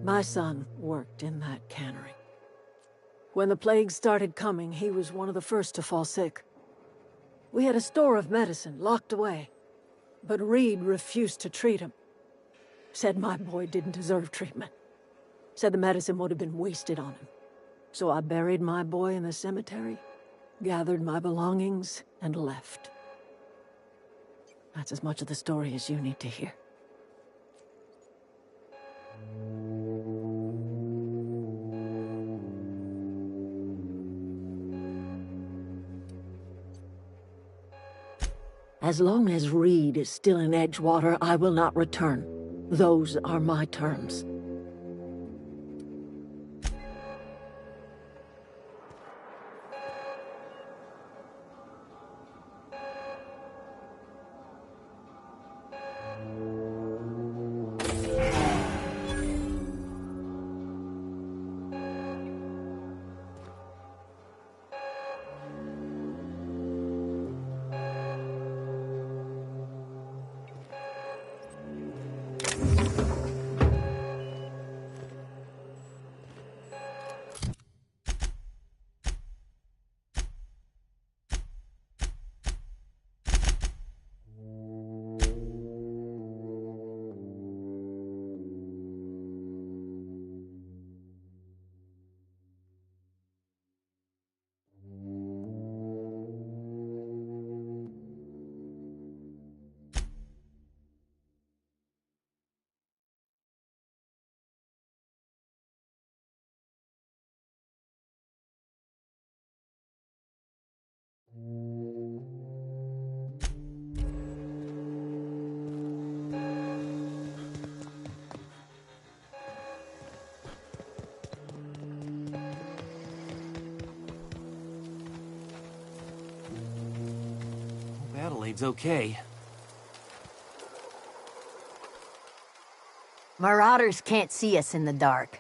My son worked in that cannery. When the plague started coming, he was one of the first to fall sick. We had a store of medicine locked away, but Reed refused to treat him. Said my boy didn't deserve treatment. Said the medicine would have been wasted on him. So I buried my boy in the cemetery, gathered my belongings, and left. That's as much of the story as you need to hear. As long as Reed is still in Edgewater, I will not return. Those are my terms. Adelaide's okay. Marauders can't see us in the dark.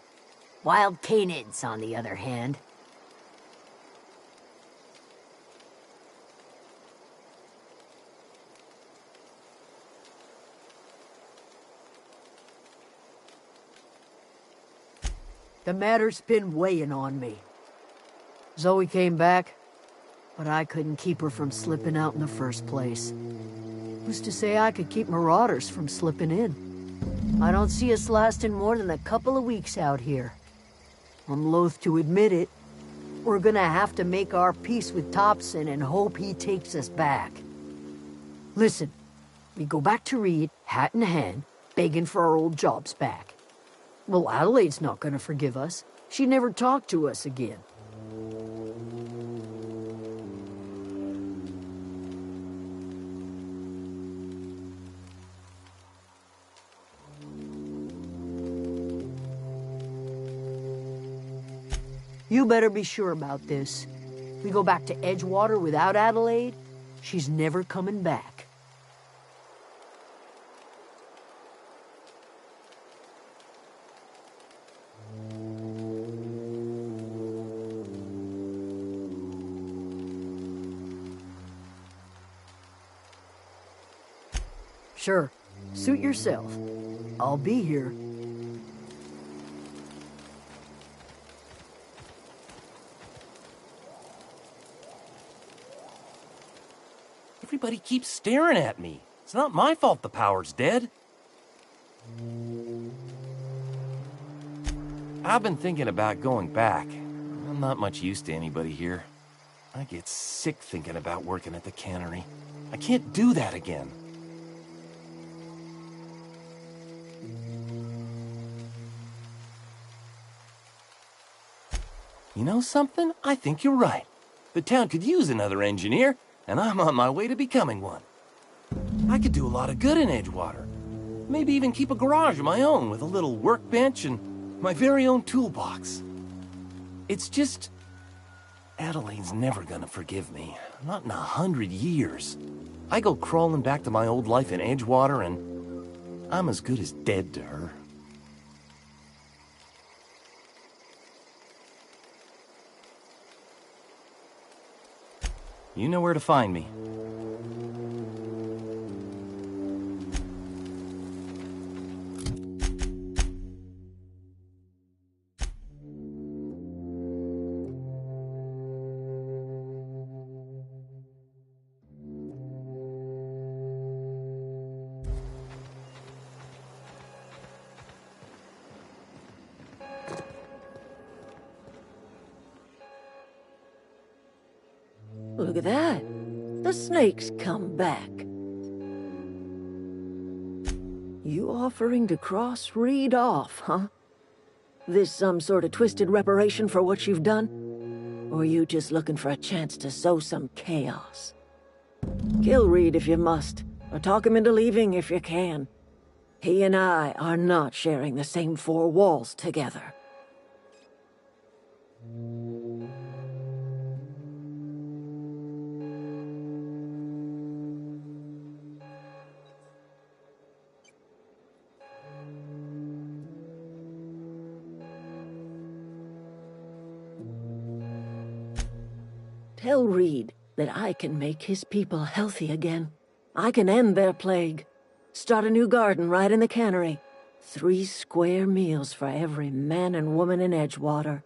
Wild canids, on the other hand. The matter's been weighing on me. Zoe came back, but I couldn't keep her from slipping out in the first place. Who's to say I could keep marauders from slipping in? I don't see us lasting more than a couple of weeks out here. I'm loath to admit it. We're gonna have to make our peace with Thompson and hope he takes us back. Listen, we go back to Reed, hat in hand, begging for our old jobs back. Well, Adelaide's not gonna forgive us. She never talked to us again. You better be sure about this. We go back to Edgewater without Adelaide, she's never coming back. Sure, suit yourself. I'll be here. Everybody keeps staring at me. It's not my fault the power's dead. I've been thinking about going back. I'm not much use to anybody here. I get sick thinking about working at the cannery. I can't do that again. You know something? I think you're right. The town could use another engineer, and I'm on my way to becoming one. I could do a lot of good in Edgewater. Maybe even keep a garage of my own with a little workbench and my very own toolbox. It's just... Adelaide's never gonna forgive me. Not in 100 years. I go crawling back to my old life in Edgewater, and I'm as good as dead to her. You know where to find me. Look at that. The snake's come back. You offering to cross Reed off, huh? This some sort of twisted reparation for what you've done? Or you just looking for a chance to sow some chaos? Kill Reed if you must, or talk him into leaving if you can. He and I are not sharing the same four walls together. Tell Reed that I can make his people healthy again. I can end their plague. Start a new garden right in the cannery. 3 square meals for every man and woman in Edgewater.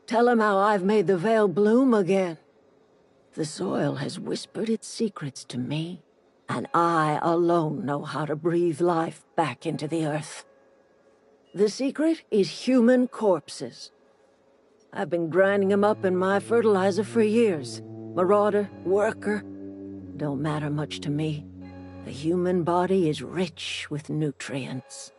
Tell him how I've made the Vale bloom again. The soil has whispered its secrets to me, and I alone know how to breathe life back into the earth. The secret is human corpses. I've been grinding them up in my fertilizer for years. Marauder, worker, don't matter much to me. The human body is rich with nutrients.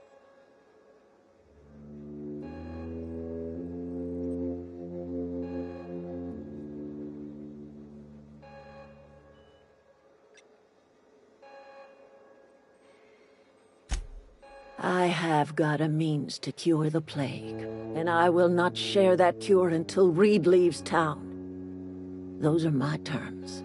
I have got a means to cure the plague, and I will not share that cure until Reed leaves town. Those are my terms.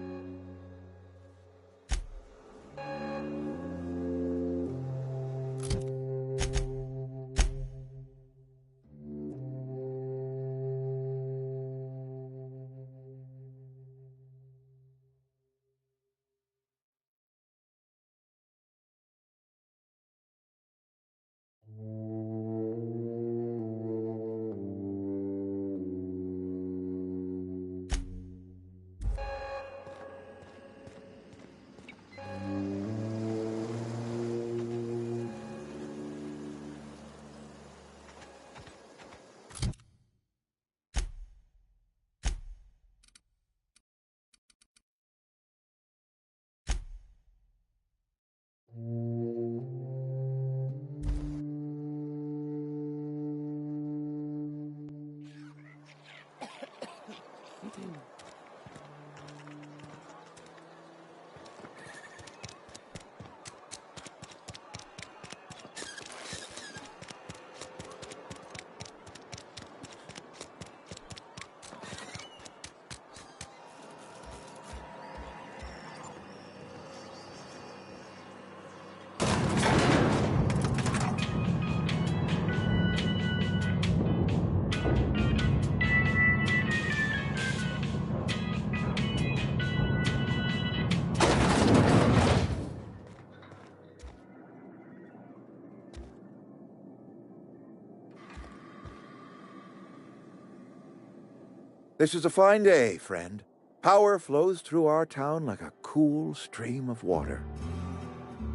This is a fine day, friend. Power flows through our town like a cool stream of water.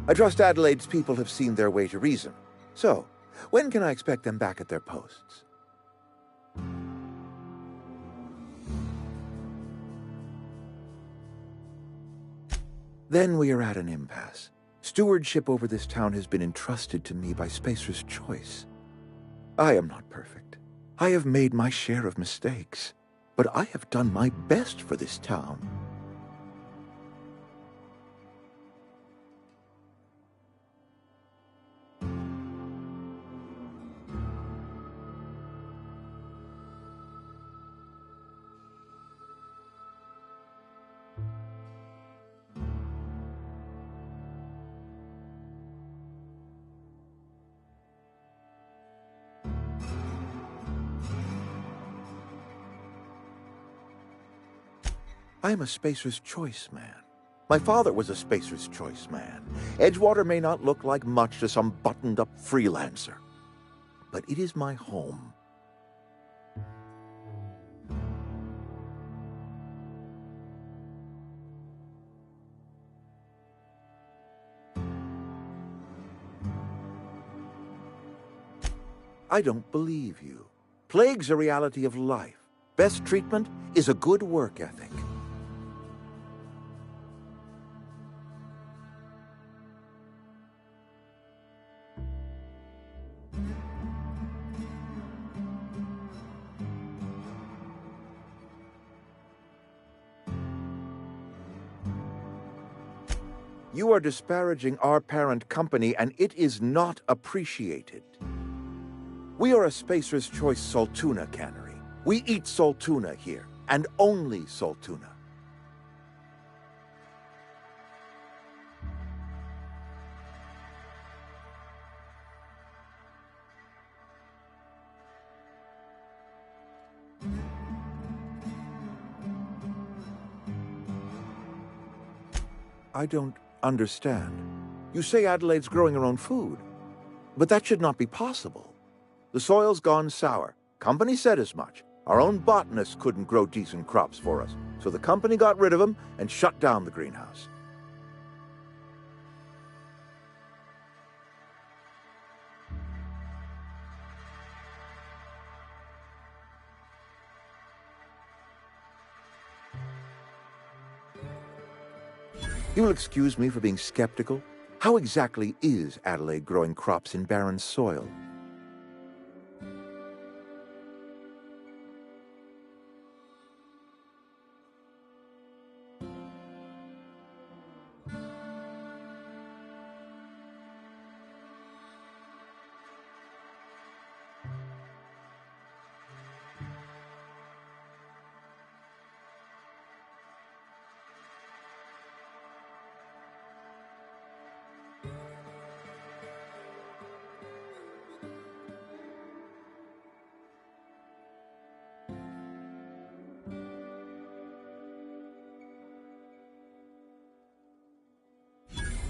I trust Adelaide's people have seen their way to reason. So, when can I expect them back at their posts? Then we are at an impasse. Stewardship over this town has been entrusted to me by Spacer's Choice. I am not perfect. I have made my share of mistakes. But I have done my best for this town. I'm a Spacer's Choice man. My father was a Spacer's Choice man. Edgewater may not look like much to some buttoned-up freelancer, but it is my home. I don't believe you. Plague's a reality of life. Best treatment is a good work ethic. You are disparaging our parent company, and it is not appreciated. We are a Spacer's Choice Saltuna cannery. We eat saltuna here, and only saltuna. I don't understand. You say Adelaide's growing her own food, but that should not be possible. The soil's gone sour. Company said as much. Our own botanists couldn't grow decent crops for us, so the company got rid of them and shut down the greenhouse. You will excuse me for being skeptical. How exactly is Adelaide growing crops in barren soil?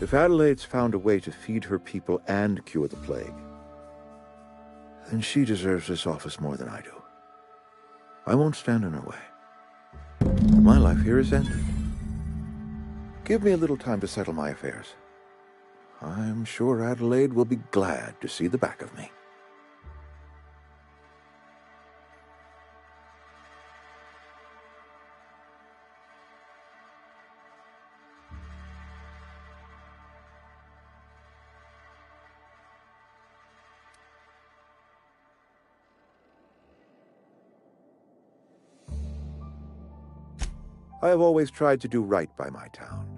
If Adelaide's found a way to feed her people and cure the plague, then she deserves this office more than I do. I won't stand in her way. My life here is ended. Give me a little time to settle my affairs. I'm sure Adelaide will be glad to see the back of me. I have always tried to do right by my town.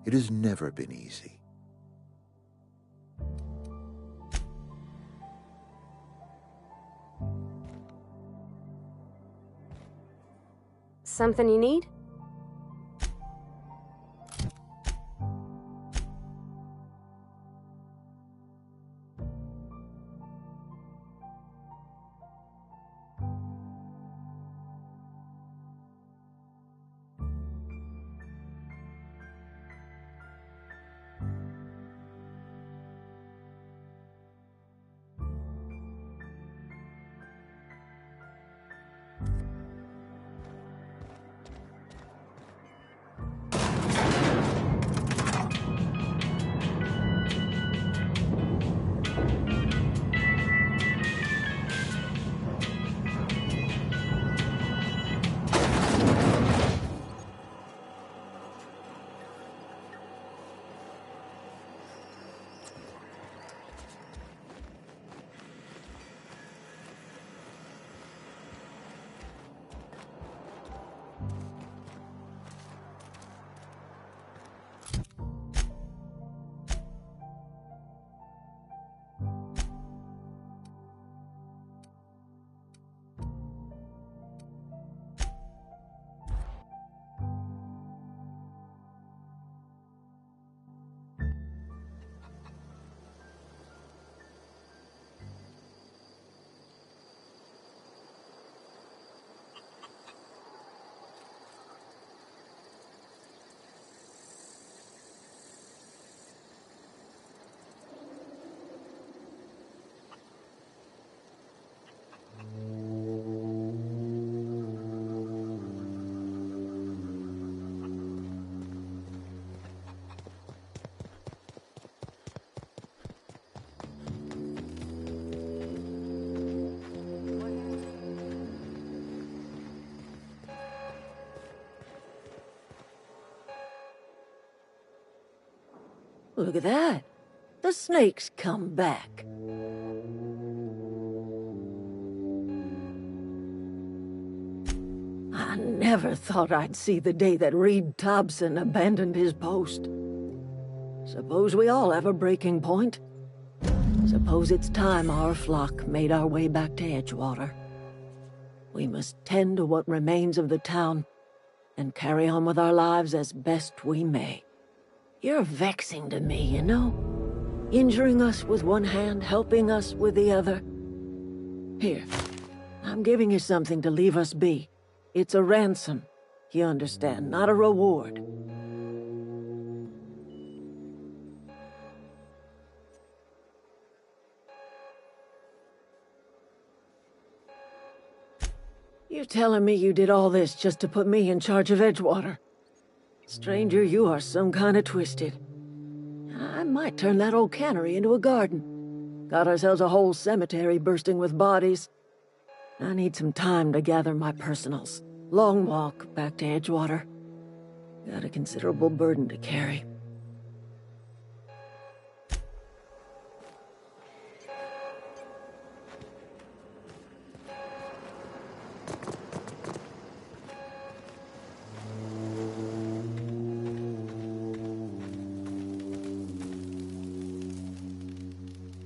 It has never been easy. Something you need? Look at that. The snake's come back. I never thought I'd see the day that Reed Thompson abandoned his post. Suppose we all have a breaking point. Suppose it's time our flock made our way back to Edgewater. We must tend to what remains of the town and carry on with our lives as best we may. You're vexing to me, you know? Injuring us with one hand, helping us with the other. Here, I'm giving you something to leave us be. It's a ransom, you understand, not a reward. You're telling me you did all this just to put me in charge of Edgewater? Stranger, you are some kind of twisted. I might turn that old cannery into a garden. Got ourselves a whole cemetery bursting with bodies. I need some time to gather my personals. Long walk back to Edgewater. Got a considerable burden to carry.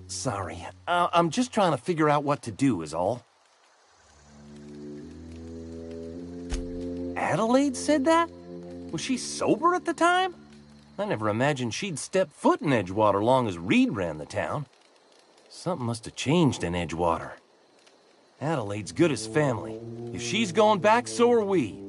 Sorry. I'm just trying to figure out what to do is all. Adelaide said that? Was she sober at the time? I never imagined she'd step foot in Edgewater long as Reed ran the town. Something must have changed in Edgewater. Adelaide's good as family. If she's going back, so are we.